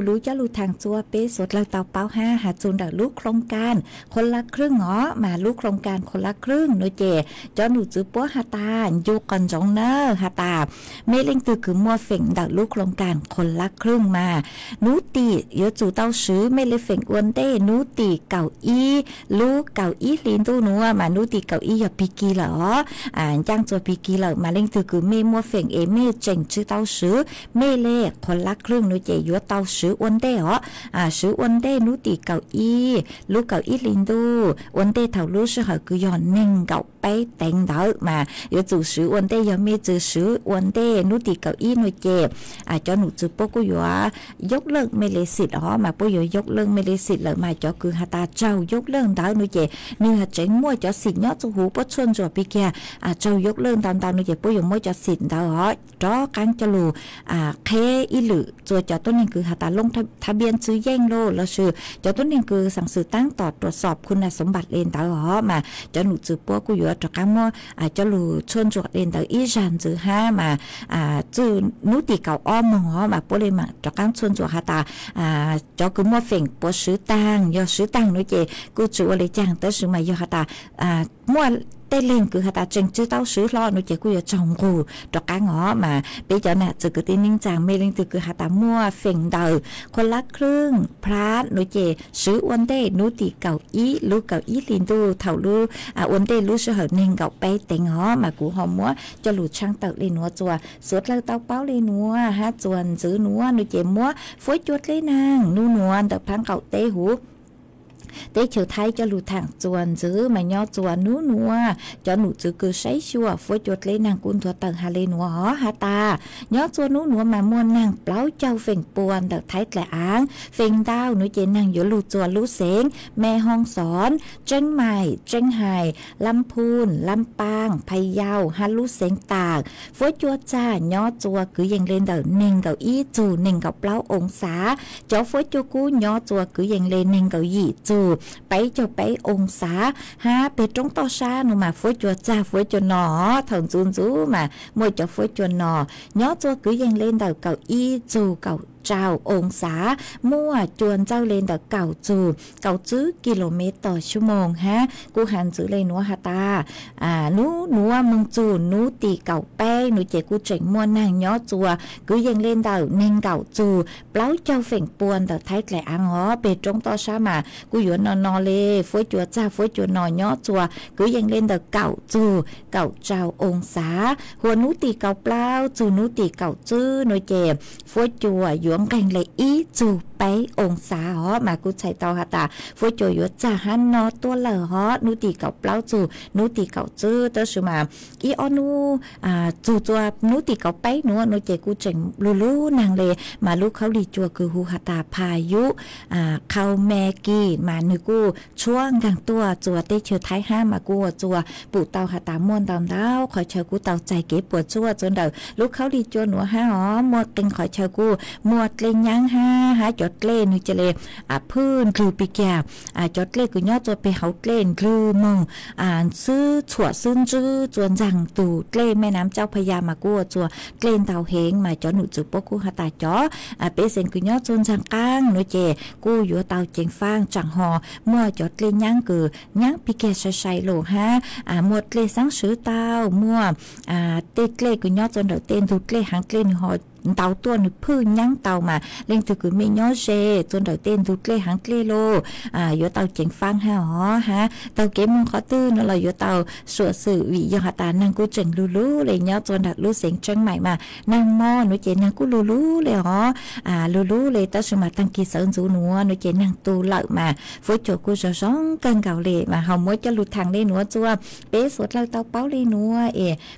รู้จะหลุดถังจั่วเป๊ะสดเลยเตาเป้าห้าหาจูนดักลูกโครงการคนละครึ่งอ๋อมาลูกโครงการคนละครึ่งหนูเจจอหนูจื้อปัวฮาตาอยู่ก่อนจงเนอฮาตาไม่เล่งตือคือมัวเฝ่งดักลูกโครงการคนละครึ่งมาหนูตีเยอะจู่เต้าซื้อไม่เลยเฝ่งอ้วนเต้หนูตีเก่าอีลูกเก่าอีลินตู้นัวมานูตีเก่าอีอย่าพิกีเหรอจ้างจัวพิกีเหรอมาเล่งตือคือเมมัวเฝ่งเมเจ๋งชื่อเต้าซื้อเมเล่คนละครึ่งหนูเจยัวเต้าซื้ออ้วนเต้เหรอซื้ออ้วนเต้หนูตีเก่าอีลูกเก่าอีลินตู้อ้วนเต้เท่าลูกซื้อเหรอคือย้อนเน่งเก่าไปแต่งเด้อมาเยอะจู่ซื้ออ้วนเต้ยังไม่จื้อซื้ออ้วนเต้นูตีเก่าอีหนูเจจอหนูจื้อปกูยัวยกเลิกไม่เลยสิทธิ์อ๋อมาปุยยกเลิกไม่เลยสิทธิ์เลยมาจอคือฮาตาเจ้ายกเลิกดาวนุเจเนื้อเจ๋งมั่วจอสิทธิ์เนาะจูหูปชนจอปีเกียเจ้ายกเลิกดาวนุเจปุยมั่วจอสิทธิ์ดาวอ๋อจอการจะรู้เคอีหรือจอต้นนี้คือฮาตาลงทะเบียนซื้อแย่งโลแล้วชื่อจอต้นนี้คือสั่งซื้อตั้งต่อตรวจสอบคุณสมบัติเลนดาวอ๋อมาจอหนูจื้อปัวกูอยู่จอการมั่วจะรู้ชนจอเลนดาวอีจันจื้อห้ามาจื้อนุตีเก่าอ้อมหอมาปุเลยมาจอการชนจอฮาตาจอคือมั่วเฝ่งปัวซื้อตังยอซื้อตังนุเจกูจูอะไรจังแต่ซื้อมายอฮาตามั่วเต้เล่งคือฮาตาเจงจื้อเต้าซื้อรอหนูเจกูอย่าจงกูดอกกางอมาไปเจ้าน่ะจะคือตีนิ่งจางไม่เล่งคือฮาตามั่วเฝ่งเดาคนละครึ่งพระหนูเจซื้อวันเต้หนูตีเก่าอีลูกเก่าอีลินดูเท่าลูวันเต้ลูกซื้อเหเน่งเก่าไปแต่งอมากูหอมมัวจะหลุดช่างเต่าเลยนัวจัวสวดเลยเต้าเป้าเลยนัวฮะจวนซื้อนัวหนูเจมัวฝอยจวดเลยนางนูนัวแต่พังเก่าเต้หูเต้เฉียวไทยจะหลุดทางจวนซื้อมาย่อจวนนัวจะหนูจื้อคือใช้ชัวฝอยจวดเลยนางกุนทัวตังฮาเลนัวฮาตาย่อจวนนัวมามวนนางเปล่าเจ้าเฝ่งปวนแต่ไทยแต่อ้างเฝ่งดาวหนูเจนางอยู่หลุดจวนลุเสงแม่ห้องสอนเจ้งใหม่เจ้งไห่ลำพูนลำปางพะเยาฮัลลุเสงตากฝอยจวดจ้าย่อจัวคือยังเล่นแต่เน่งเก่าอี้จูเน่งเก่าเปล่าองศาเจ้าฝอยจวกูย่อจัวคือยังเล่นเน่งเก่ายี่จูไปจะไปองศาฮะไปตรงต่อชาหนูมาฝอยจวดจ้าฝอยจวดหนอถงจูนจูมามวยจะฝอยจวดหนอย่อจัวคือยังเล่นแต่เก่าอี้จูเก่าเจ้าองศามั่วจวนเจ้าเลนแต่เก่าจื้อกิโลเมตรต่อชั่วโมงฮะกูหันจื้อเลยนัวฮาตานัวมึงจูนูตีเก่าแป้หนูเจกูเจ๋งมัวนางย่อจัวกูยังเล่นแต่เน่งเก่าจูเปล่าเจ้าเฝ่งปวนแต่ไทยแกละอังอ๋อเป็ดตรงต่อชามากูอยู่นอเลยฝอยจัวจ้าฝอยจัวนอย่อจัวกูยังเล่นแต่เก่าจูเก่าเจ้าองศาหัวนูตีเก่าเปล่าจูนูตีเก่าจื้อหนูเจฝอยจัวหวงกันเลยอีจูไปองศาหอมากูใช้เตาฮาตาฝอยจัวอยู่จ้าฮันนอตัวเหล่อหอนูตีเก่าเปล่าจูนูตีเก่าจื้อเตอร์ชูมาอีออนูจูจัวนูตีเก่าไปหนูเจกูเจ๋งลูนางเลยมาลูกเขาดีจัวคือฮูฮาตาพายุเขาแมกี้มาหนูกูช่วงกลางตัวจัวเตเชือท้ายห้ามากูจัวปู่เตาฮาตาม่วนตามดาวคอยเชอกูเตาใจเก็บปวดจัวจนเดาลูกเขาดีจัวหนูห้าอ๋อหมดเต็งคอยเชอกูหมดเลยยังห้าหาจด เล่นุจะเลยพื้นคือปีแก่จอดเล่ก็ย่อตัวไปเขาเล่นคือมองซื้อถั่วซื้อจื้อจวนจังตูเล่แม่น้ำเจ้าพญามากู้จัวเล่นเตาเฮงมาจอหนูจุปกูหาตาจอเปเซนก็ย่อจวนจังก้างนุเจกู้อยู่เตาเจงฟางจังหอเมื่อจอดเล่นย่างคือย่างปีแก่ใส่โลฮะหมดเล่สังซื้อเตามั่วเตะเล่ก็ย่อจนเดือดเต้นดูเล่หางเล่นหอเตาตัวนึกพื้นยั้งเตามาเล่นถือคือไม่ย่อเชจนเดือดเต้นดูเล่หางเล่โลอยู่เตาเจงฟางฮะอ๋อฮะเตาเก็บมึงขอตื้นนั่นเลยอยู่เตาสวดสื่อวิยาตานั่งกูเจงลูเลยย่อจนเดือดรู้เสียงจังใหม่มานั่งมอหนูเจนั่งกูลูเลยอ๋อลูเลยตาสมาตั้งกีเสริญจูหนูหนูเจนั่งตูเหล่ามาฟุ้งโจกูจะซ้องกันเก่าเลยมาเฮาม้วยจะหลุดทางเลยหนูจัวเป๊สวดเราเตาเป้าเลยหนู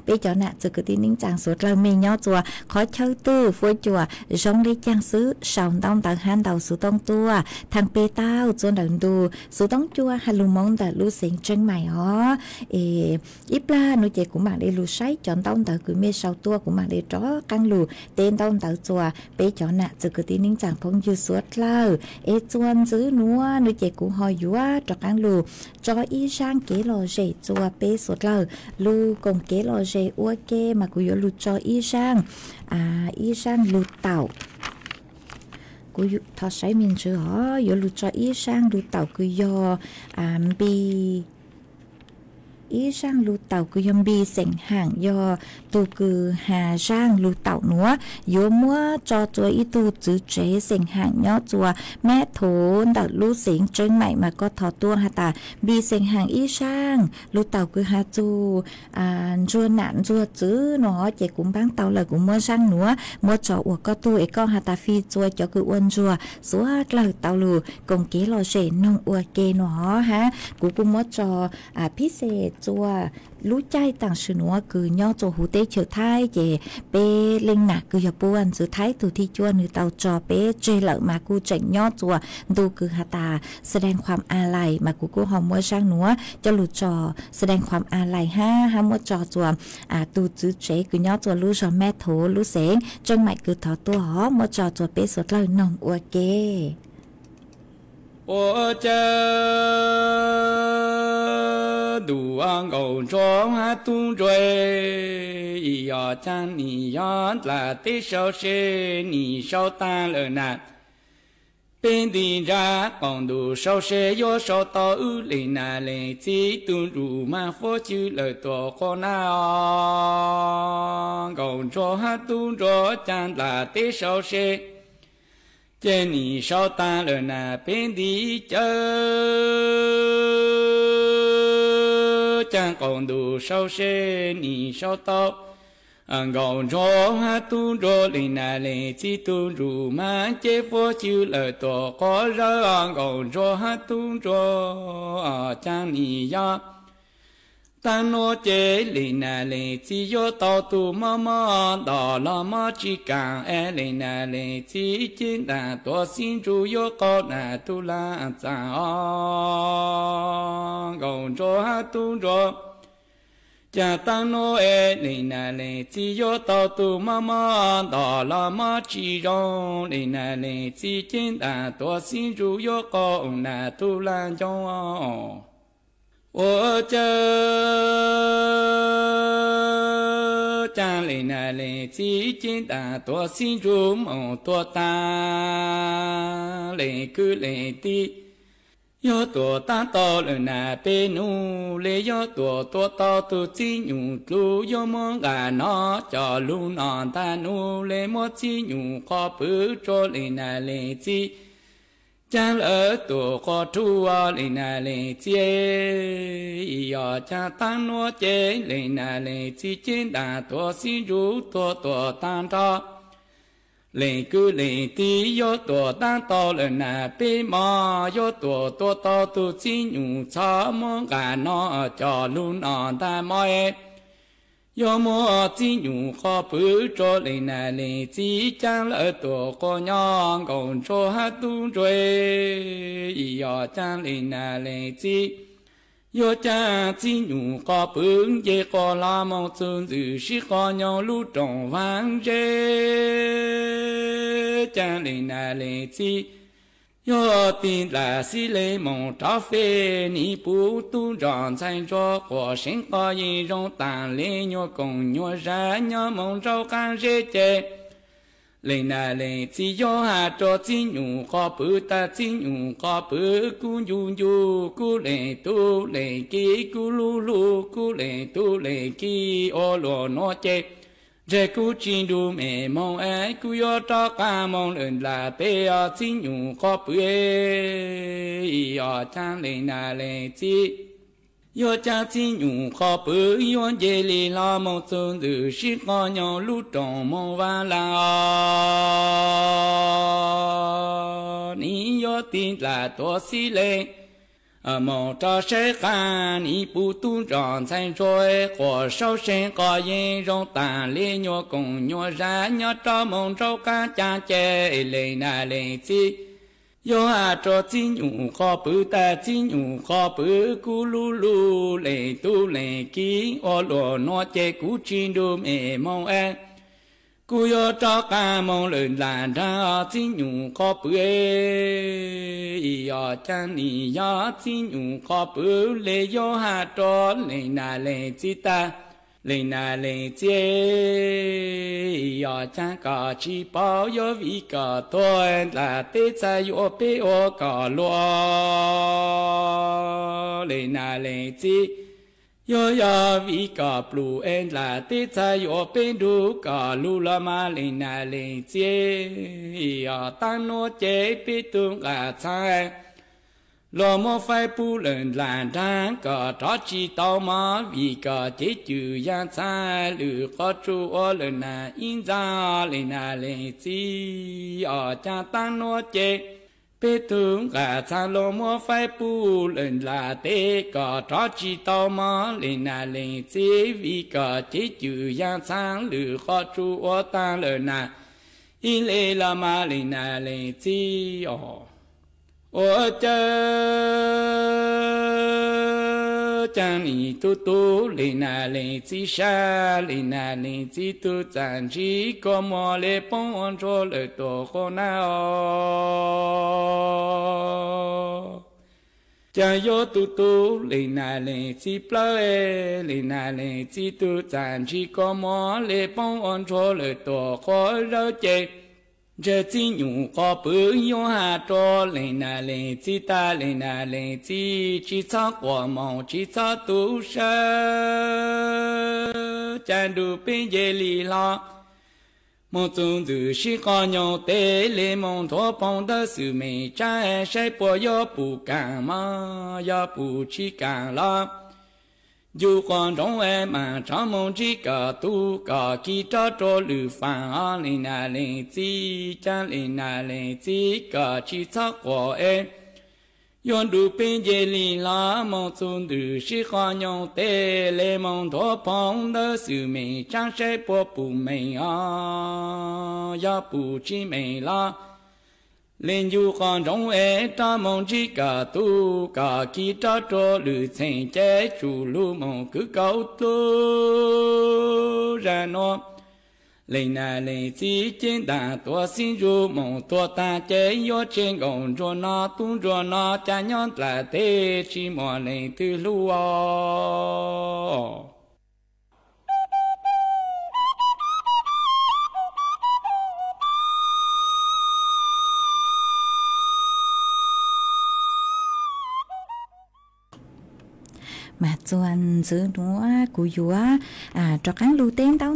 เป๊จอน่ะจะกระติ้งนิ่งจางสวดเราไม่ย่อจัวขอเชิญphối chùa giống đi trang sứ sòng tông tận han đầu số tông tua thằng pê tao cho đợn đù số tông chùa hay lù mong tờ lù xịn chân mày ó ít la nuôi trẻ của bạn đi lù sấy chọn tông tờ cứ mê sau tua của bạn đi chó căng lù tên tông tờ chùa bé chọn nè giờ cứ tin nín chẳng phong dư suốt lao chuan giữ núa nuôi trẻ của họ dúa cho căng lù cho y sang kế lò rể chùa bé suốt lao lù cùng kế lò rể ua kê mà của lù cho y sang y sang lụt tàu của thọ sấy mình chưa hả giờ lụt cho y sang lụt tàu cứ do bi ý sang lụt tàu cứ yom bi sành hàng do tu cứ hà sang lụt tàu nữa yếu mua cho chúa ý tu chữ chế sành hàng nhớ chúa mẹ thốn đặt lụt sành chân mày mà có thọ tua hà ta bi sành hàng ý sang lụt tàu cứ hà chu chua nạn chua chữ nó chỉ cũng bán tàu là cũng mua sang nữa mua cho của có tu ấy con hà ta phi chua cho cứ uốn chua số lời tàu lù cùng kế lo rể nông ua kê nó ha cũng mua cho pí xe chua lú chay tàng sự nữa cứ nhau cho hủ tế chở thái về bê linh nạc cứ nhập buồn sự thái từ thi chua nữ tàu cho bê chơi lợi mà cô chảnh nhau chùa tu cứ hà taแสดงความอาลัยมากูหอมมัวช่างหนัวจะหลุดจอแสดงความอาลัยห้ามัวจอจัวตูจื้อเจ๊cứ nhauจัวรู้จอแม่โถรู้เสงจังใหม่คือถอตัวหอมัวจอจัวเป๊สดเลยน้องอวเก我这杜安公中还东追，要将你要来的手是你手单了难。本地人广东手是要手到里那里几顿入满佛就来多可难啊！公中还东着将来的手是。见你少担了那边的酒，将公度少些你少到，公中还堵着里那里几堵住满街佛就了多个人，公中还堵着将你呀。但我这里那里只有到处妈妈到了妈只干哎里那里只简单多心主有高那都烂脏啊，工作还动作，家当我哎里那里只有到处妈妈到了妈只容里那里只简单多心主有高那都烂脏啊。我这站里那里几简单多心如梦多大里个里的有多大到了那边努力有多到都金牛路有梦干那叫路那大努力莫金牛可不着里那里几将了多个主啊，里那里接，要将当诺接，里那里接简单多心如多当着，里个里地有多当到了那边嘛，有多到都金牛草么干那叫路那大么诶。有么金牛可不着里那里只将了多个娘公着还东追，要将里那里只有将金牛可不也个拉毛村子是个娘路中万人，将里那里只 yo tin là si lê mong trao phê ni bù tu rọn thành cho của sinh có yên rong tàn lê nhô cùng nhô ra nhô mong trao khăn rê chê lên na lên chỉ yo hà cho chỉ nhung khó bự ta chỉ nhung khó bự cú nhung nhung cú lên tu lên kí cú lu lu cú lên tu lên kí ô lô nó chê rê cú chín đu mẹ mong ai cú yo cho cả mong lên là tê ở chỉ nhung khó bự ở trang lên na lên chỉ yo cha chỉ nhung khó bự yo dễ lì lo mong xuân từ sĩ có nhau lúc tròn mong va la ni yo tin là tổ sĩ lệ mong cho sẽ cả ni bù tu tròn thành rồi của sau sinh có yên rong tàn lê nhô cùng nhô ra nhô cho mong cho cả cha chê lệ na lệ chi yo à cho chỉ nhung khó bự ta chỉ nhung khó bự cú lu lu lệ tu lệ kí ô lô nó chê cú chín đu mẹ mong ai cú yo cho cả mong lên là ra chỉ nhung khó bự yo chan ni yo chỉ nhung khó bự lệ yo à cho lệ na lệ chỉ ta lệ na lệ chê yo chan cả chỉ bao yo vì cả tôi là tê cha yo bê ô cả lo lệ na lệ chi yo yo vì cả blue en là tê cha yo bê du cả lu la ma lệ na lệ chê yo tan no chê bê tung cả cha lo mô phai bu lần làn đàn có trò chỉ tao mà vì có chế chữ yang cha lử có chú ô lần na in ra lên na lên chi ở cha tăng nó chế bê tướng cả cha lo mô phai bu lần là tê có trò chỉ tao mà lên na lên chi vì có chế chữ yang cha lử có chú ô tăng lần na in lê la ma lên na lên chi ô cha chẳng ni tu tu lê na lê chi sa lê na lê chi tu chẳng chỉ có mò lê bông cho lê tổ khó nào chẳng yo tu tu lê na lê chi plei lê na lê chi tu chẳng chỉ có mò lê bông cho lê tổ khó rau chê giờ chỉ nhung có bự yo hà cho lên na lên chỉ ta lên na lên chỉ cho quả mong chỉ cho tu sơ chẳng đủ bên dễ lì lo mong chung từ sĩ có nhau tê lê mong thua phong đỡ sự mê trái sẽ bỏ yo bù càng mà yo bù chỉ càng lo dù còn trong em mà trong mong chỉ cả tu cả khi cho lử phản lên na lên chỉ chẳng lên na lên chỉ cả chỉ cho của em yon đủ bên dễ lì la mong xuân từ sĩ khó nhau tê lê mong thua phong đỡ sự mê chẳng sẽ bỏ bù mê ya bù chỉ mê la lên dù còn trong em ta mong chỉ cả tu cả khi ta cho lử thành chế chủ lu mong cứ cầu tu ra nó lên na lên chỉ trên đà tua xin ru mong tua ta chế yo trên gồng cho nó tung cho nó cha nhon là tê chỉ mò lên từ lu mà chuan giữ núa cú dúa cho cán lưu tên tao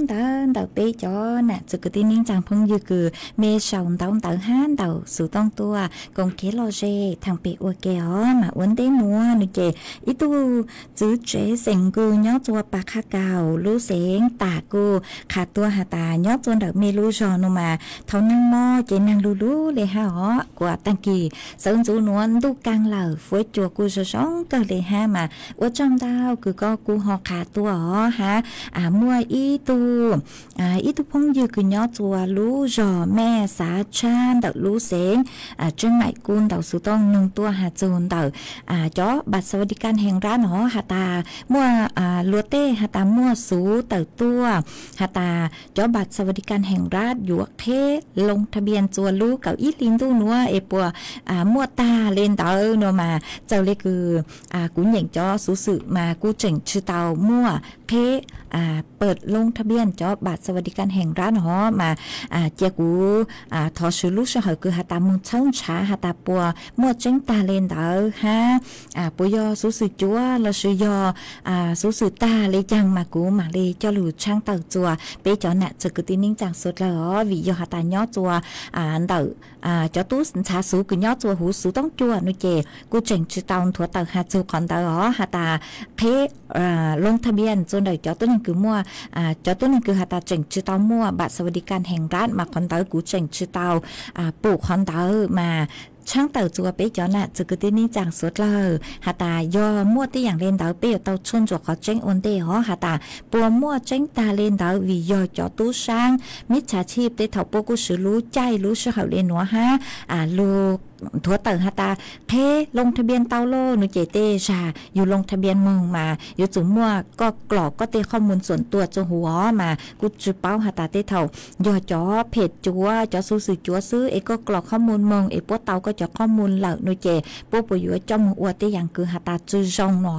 tao bê cho nè sự cái tin chẳng phong như cứ mê sòng tao han tao sự tông tua còn kế lo dê thằng bê ua kéo mà uốn tên núa nữa kì ít tu giữ chế sành cứ nhót chua bạc khá cào lú sén tà cô khá tua hà tà nhót chuan đợt mê lú giò nó mà thấu năng mo chế năng lú lê ha ó của tăng kỳ sơn giữ núa tu căng lờ với chùa cô sơ sống cơ lê ha mà ở trong ดาวคือก็กูหอขาตัวอ๋อฮะมัวอีตูพงยืคือย้อตัวรู้จอแม่สาชานเดารู้เสงจังไหนกูเดาสุต้องนุ่งตัวหาจูนเดาจ้อบัตรสวัสดิการแห่งรัฐอ๋อหาตามัวลัวเต้หาตามัวสูเต่าตัวหาตาจ้อบัตรสวัสดิการแห่งรัฐอยู่เคลงทะเบียนจัวรู้เก่าอีลินตู้นัวเอปัวมัวตาเล่นเตาเนาะมาเจ้าเลยคือกูเหย่งจ้อสูสือมากูเจ๋งชื่อเตามั่วเคเปิดลงทะเบียนจ้อบัตรสวัสดิการแห่งรัฐหอมาเจ้ากูทอชื่อลูกเฉยคือหาตามุงเชิงช้าหาตาปัวมั่วเจ๋งตาเล่นเตาฮะปุยยอสูสือจัวเราชื่อยอสูสือตาเลยจังมากูมาเลยเจ้าหลุดช่างเตาจัวไปจ้อหนักจะกึ่นิ่งจังสุดแล้ววิยอหาตาย้อจัวเตาจ้อตู้สินชาสูคือย้อจัวหูสูต้องจัวนุเจกูเจ๋งชื่อเตาถั่วเตาหาจูก่อนเตาหาตาเพลงทะเบียนจนได้จ้อตัวนึงคือมั่วจ้อตัวนึงคือหาตาเจ๋งชื่อเตามั่วบัตรสวัสดิการแห่งรัฐมาคอนเตากูเจ๋งชื่อเตาปู่คอนเตามาช่างเต่าจัวเป๊ะจ้อน่ะจะกึ่ที่นี่จังสุดเลยหาตายอมั่วที่อย่างเล่นเต่าเป๊ะเต่าชนจัวเขาเจ๋งอนเต้หอหาตาปัวมั่วเจ๋งตาเล่นเต่าวิยอจ้อตู้ช่างมิจฉาชีพได้เท่าปกูสือรู้ใจรู้ชื่อเขาเล่นหัวฮะลูกถั่วเต่าหาตาเพลงทะเบียนเต้าโลนุเจเตชาอยู่ลงทะเบียนมองมาอยู่จุ่มมั่วก็กรอกก็เตะข้อมูลส่วนตัวจัวหัวมากูจุเป้าหาตาเตเท่ายอจ้อเพจจัวจ้อซื้อจัวซื้อเอก็กรอกข้อมูลมองเอปัวเต่าก็จะข้อมูลเหล่านุเจปูปอยู่จอมอวดที่อย่างคือหาตาจื้อจงหนอ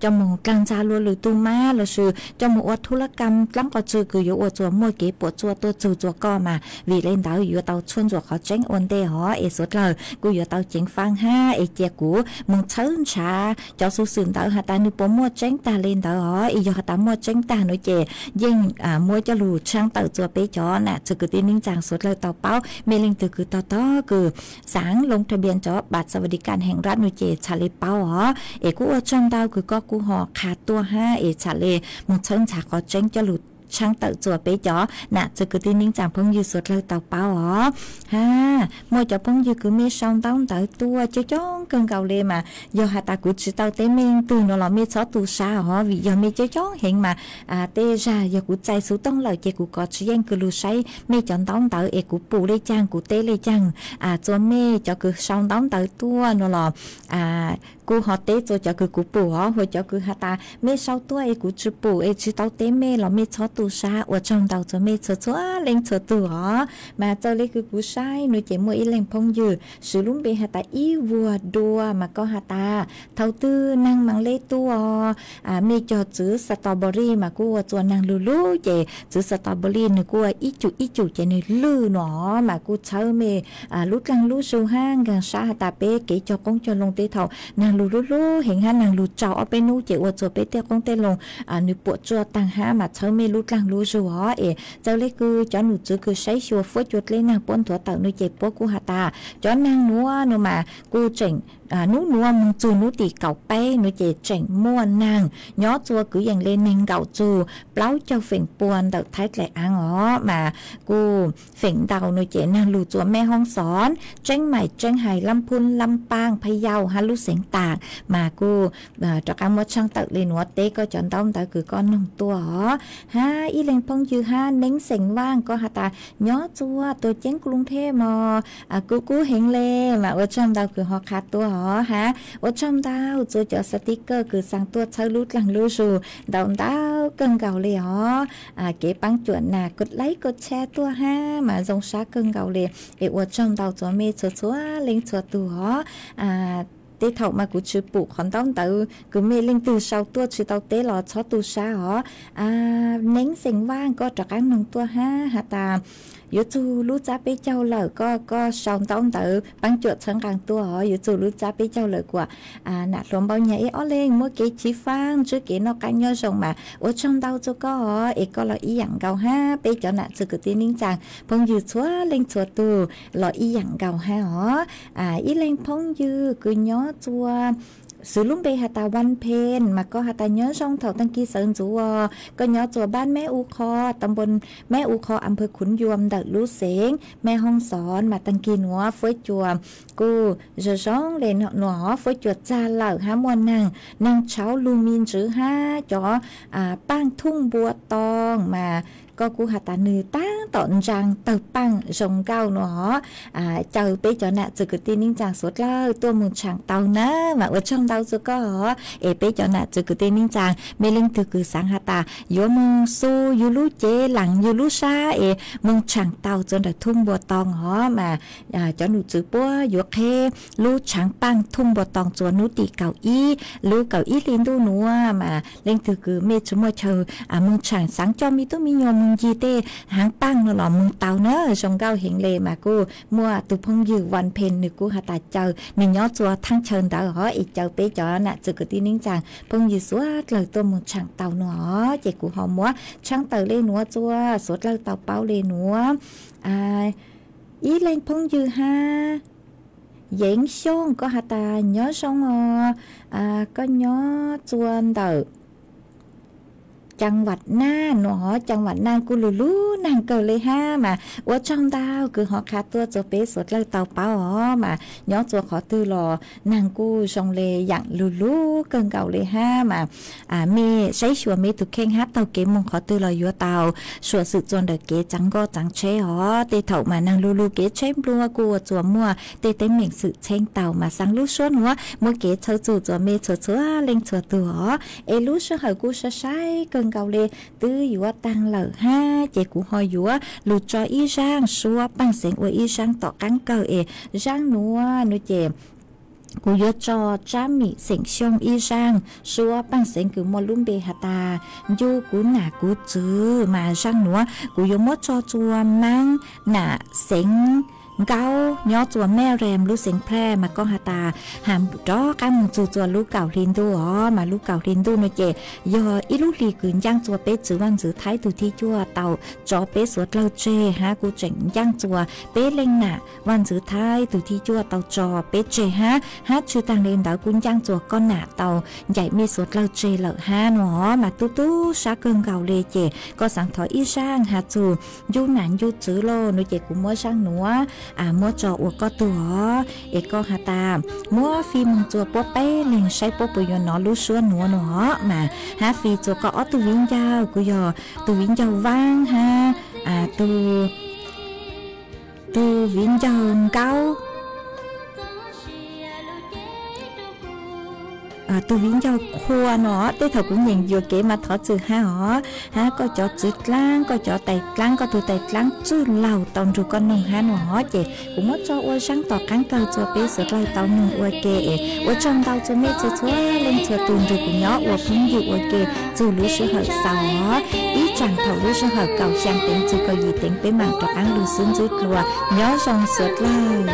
จอมกลางจาลัวหรือตูมาหรือชื่อจอมอวดธุรกรรมกล้ำก็จื้อคืออยู่อวดจัวมั่วเก๋ปวดจัวตัวจื้อจัวก็มาวีเล่นเต่าอยู่เต่าชนจัวเขาเจ้งอนเตหอเอสุดเลยกูอยู่เต่าเจ๋งฟังห้าเอเจียกูมึงเชิญชาจอสูสื่นเต่าหาตาหนึ่งปมมั่วเจ้งตาเล่นเต่าหออีอยู่หาตามั่วเจ้งตานุเจยิ่งมั่วจะหลุดช่างเต่าจัวเป๊ะจอน่ะจะคือตีนิ่งจางสุดเลยเต่าเป้าเมลิงตือคือต่อคือสางลงทะเบียนจอบัตรสวัสดิการแห่งรัฐนุเจชาเลเป้าหอเอกูว่าช่างเต่าคือก็กูหอขาดตัวห้าเอชาเลมึงเชิญชาขอเจ้งจะหลุดช่างเต่าจัวเป๊ะจ๋อน่ะจะคือที่นิ่งจังพงยืดสุดเลยเต่าเป้าอ๋อฮะมัวจะพงยืดคือมีช่างเต่าเต่าตัวเจ้าจ้องเกินเก่าเลยมายอหาตากุจิเต่าเต้เมงตื่นนอนหลับมีซอตูซาอ๋อวิยอมีเจ้าจ้องเห็นมาเตจายากุใจสู้ต้องเลยเจกูกอดเชียงคือลูใช้ไม่จอนเต่าเต่าเอกูปูเลยจังกูเต้เลยจังจวนเมจะคือช่างเต่าเต่าตัวนอนหลับกูหอเต้ตัวจะคือกูปูอ๋อหัวจะคือหาตาไม่เศร้าตัวเอกูจูปูเอจูเต่าเต้เมหลับมีซอตูซาว่าจงเต่าจะไม่ชัวเล็งชัวตัวอ๋อมาเจอเลยคือกูใช้หนูเจ๋งมัวอีเล็งพงยืดสื่อลุ่มเบหาตาอีวัวดัวมาก็หาตาเท่าตื้อนั่งมังเล่ตัวมีจอจื้อสตรอเบอรี่มากูว่าตัวนางลูลูเจจื้อสตรอเบอรี่หนูกูว่าอีจุเจนี่ลื้อหนอมากูเช่าเมลุกลังลู่ชูห้างกันซาหาตาเป๊เก๋จอกงจอลงเตเท่านางลูเห็นฮะนางลูเจ้าเอาไปนู่เจว่าจัวเป๊เตกงเตลงหนูปวดจัวตังห้ามาเช่าเมลุกลังลู่ชัวเอเจ้าเล็กคือจอหนูจื้อคือใช้ชัวฟัวจุดเล่นนางป้นถั่วเต่าหนูเจ็บปวดกูหาตาจอนางนัวหนูมากูเจ๋งนู้นัวมึงจูนู้ตีเก่าไปหนูเจ๋งม่วนนางย้อจัวคืออย่างเล่นเน่งเก่าจูเปล่าเจ้าเฝ่งปวนเต่าไทยแกละอ๋อมากูเฝ่งเต่าหนูเจ๋งนางลูจัวแม่ห้องสอนเจ๋งใหม่เจ๋งไห่ลำพูนลำปางพะเยาฮาลุเสียงตากมากูจากการวัดช่างเต่าเลยหนูเต้ก็จอนต้องเต่าคือก้อนหนึ่งตัวอ๋อฮะอีเล่งพงยืห้าเน่งเสียงว่างก็หาตาย้อจัวตัวเจ๋งกรุงเทพมอกูเห็นเลยมาวัดช่างเต่าคือหอขาดตัวอ๋อฮะวัดช่างเต่าจัวจอสติ๊กเกอร์คือสั่งตัวเช่าลุดหลังลู่ชูดาวเต่าเกินเก่าเลยอ๋อเก๋ปังจวนหนากดไลค์กดแชร์ตัวห้ามาทรงชาเกินเก่าเลยเอวัดช่างเต่าจัวเมย์ชัวเล่งชัวตัวอ๋อtế thầu mà cũng chưa bù còn tao tự cứ mê linh từ sau tua chỉ tao tế lọ xóa tu sa hả nén xinh vang có trạc ăn nông tua ha hả ta yếu chú lú giá bế châu lời có sau tao tự bắn chuột sẵn càng tua hả yếu chú lú giá bế châu lời của nạt lộn bao nhảy ó lên mỗi cái chỉ phang chứ cái nó canh nhau rồi mà ở trong tao cho có hả ý có là ý dặn gạo ha bế cho nạt sự cứ tiên ninh chàng phong dư xóa lên xóa tu là ý dặn gạo ha hả ý lên phong dư cứ nhó chua sử lúc bây hạt ta văn pen mà có hạt ta nhớ trong thầu tăng kỳ sơn chú có nhớ chùaบ้านแม่อูคอตำบลแม่อูคออำเภอขุนยวมดักรู้เสียงแม่ห้องสอนมาตังกีหนัวเฟยจัวกูจะร้องเลนหนัวเฟยจัวจาเหล่าหามวนนางเช้าลูมินจื้อห้าจ่อป้างทุ่งบัวตองมาก็กูหาตานือตั้งตอนจังเติบปังจงเก้าหนอเจอไปจอน่ะจะกตีนิ่งจางสดเลยตัวมึงช่างเตานะมาว่าช่องเตาจะก็ไปจอน่ะจะกตีนิ่งจางไม่เล่งถือคือสังหาตาโยมึงสู้ยูรู้เจหลังยูรู้ซามึงช่างเตาจนได้ทุ่งบัวตองหอมาจอหนูจื้อปัวโยเครู้ช่างปังทุ่งบัวตองจวนนุตีเก่าอีรู้เก่าอีลินดูหนัวมาเล่งถือคือเมฆชั่วโมงเชอมึงช่างสังจอมีตัวมีโยมมึงยีเต้หางปังหล่อมึงเตาเนอะชงเก้าเห็นเลยมากูมัวตุพงยืวันเพนนึกกูหาตาเจอหนึ่งย้อจัวทั้งเชิญดาวหออีกเจอไปจอน่ะจะกตีนิ่งจางพงยืสวดเลยตัวมึงช่างเตาหนอเจกูหอมมัวช่างเตาเลยหนัวจัวสดเลยเตาเป้าเลยหนัวอีเล่นพงยืห้าเย็งช่องก็หาตาย้อช่องก็ย้อจวนเตาจังหวัดน่านหนอจังหวัดน่านกูลูนางเกิดเลยห้ามาว่าช่องดาวคือหอคาตัวจะเป๊ะสดเลยเตาเป้าอ๋อมาย้อนตัวขอตื้อรอนางกูชงเลยอย่างลูเกินเก่าเลยห้ามาเมใช้ชัวเมตุเข่งฮัตเตาเกมมงขอตื้อรอยัวเตาชัวสึกจนเด็กเกจังก็จังเช่อ๋อเตเถ่ามานางลูเกเช่มรัวกูจัวมัวเตเหม่งสึกเช่งเตามาสังลูชวนหัวมัวเกเชอจู่จัวเมเชัวเล็งชัวตัวลูเชอหกูใช้เกินเก่าเลยตื้ออยู่ว่าตังเหล่าห้าเจกูหอยอยู่ว่าลูจออีร่างชัวปังเสียงอวยอีร่างต่อกันเกอร่างนัวเจกูยจอจ้ามีเสียงชงอีร่างชัวปังเสียงคือมอลุ่มเบหตาอยู่กูหนากูจื้อมาร่างนัวกูยมดจอจัวมังหนาเสียงเกาย้อจัวแม่แรมลูกเสียงแพร่มาก็หาตาหามดอการมึงจูจัวลูกเก่าลินดูอ๋อมาลูกเก่าลินดูนะเจยออีลูกลีกืนย่างจัวเป๊ะจื้อวันจื้อท้ายตัวที่จัวเต่าจอเป๊ะสวดเล่าเจฮะกูเจ๋งย่างจัวเป๊ะเล็งหน่ะวันจื้อท้ายตัวที่จัวเต่าจอเป๊ะเจฮะชื่อต่างเลนดาวกุนย่างจัวก้อนหน่ะเต่าใหญ่มีสวดเล่าเจเหล่าฮะหนอมาตู้ซาเกิงเก่าเลยเจก็สั่งถอยอีช่างหาจูยูหนานยูจื้อโลนุเจกูมัวช่างหนัวมัวจออวก็ตัวก็หาตามัวฟีมึงจัวป๊อเป้เล่งใช้ป๊อปยนอลูชัวหนัวหนอมาหาฟีจัวก็ตัววิ่งยาวกูยอตัววิ่งยาวว่างฮะตัววิ่งยาวเก้าตัววิ่งยาวครัวเนาะแต่ถ้ากูยังอยู่เก๋มาถอดจืดฮะอ๋อฮะก็จอจืดกลางก็จอไตกลางก็ตัวไตกลางจืดเหล่าตอนรูก็นงฮะหนอเจกูมัดจออวยช่างต่อครั้งเก่าจัวเป๊ะสุดเลยตอนหนึ่งอวยเก๋อวยจังเตาจะไม่จะช่วยเล่นเชื่อตูนรูกูเนาะอวยพุ่งอยู่อวยเก๋จูรู้ชื่อเหอสาวอีจังเท่ารู้ชื่อเหอเก่าเชียงเต็งจืดก็ยีเต็งไปหมั่งต่อครั้งรู้ซึ้งจืดกลัวเนาะจงสุดเลย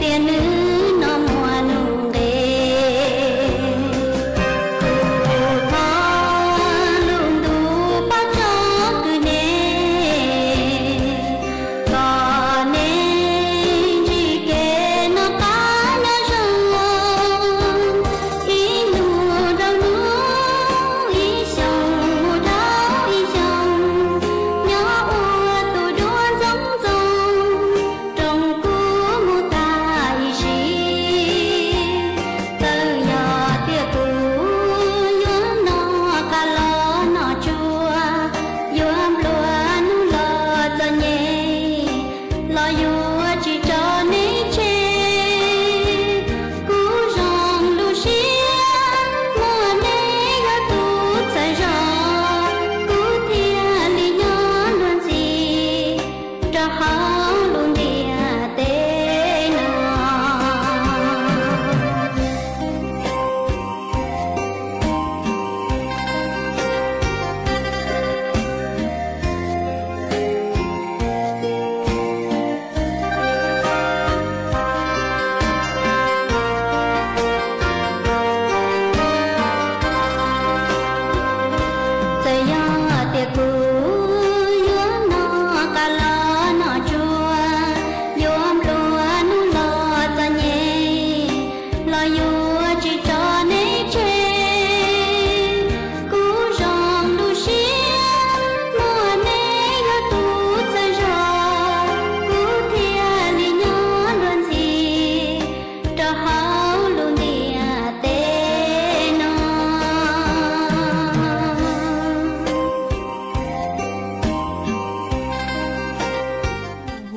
tiền nữ nó mùa nung đê thọ lung du bắt cho cứ nè còn nè chỉ kể nó cá nó rong ý nụ đâu nụ ý sầu đâu ý sầu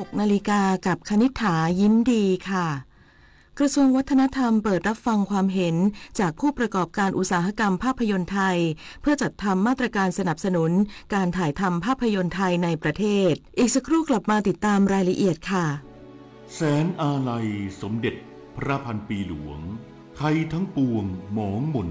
16 นาฬิกากับคณิษฐายิ้มดีค่ะกระทรวงวัฒนธรรมเปิดรับฟังความเห็นจากผู้ประกอบการอุตสาหกรรมภาพยนตร์ไทยเพื่อจัดทำมาตรการสนับสนุนการถ่ายทำภาพยนตร์ไทยในประเทศอีกสักครู่กลับมาติดตามรายละเอียดค่ะแสนอาลัยสมเด็จพระพันปีหลวงไทยทั้งปวงหมองมน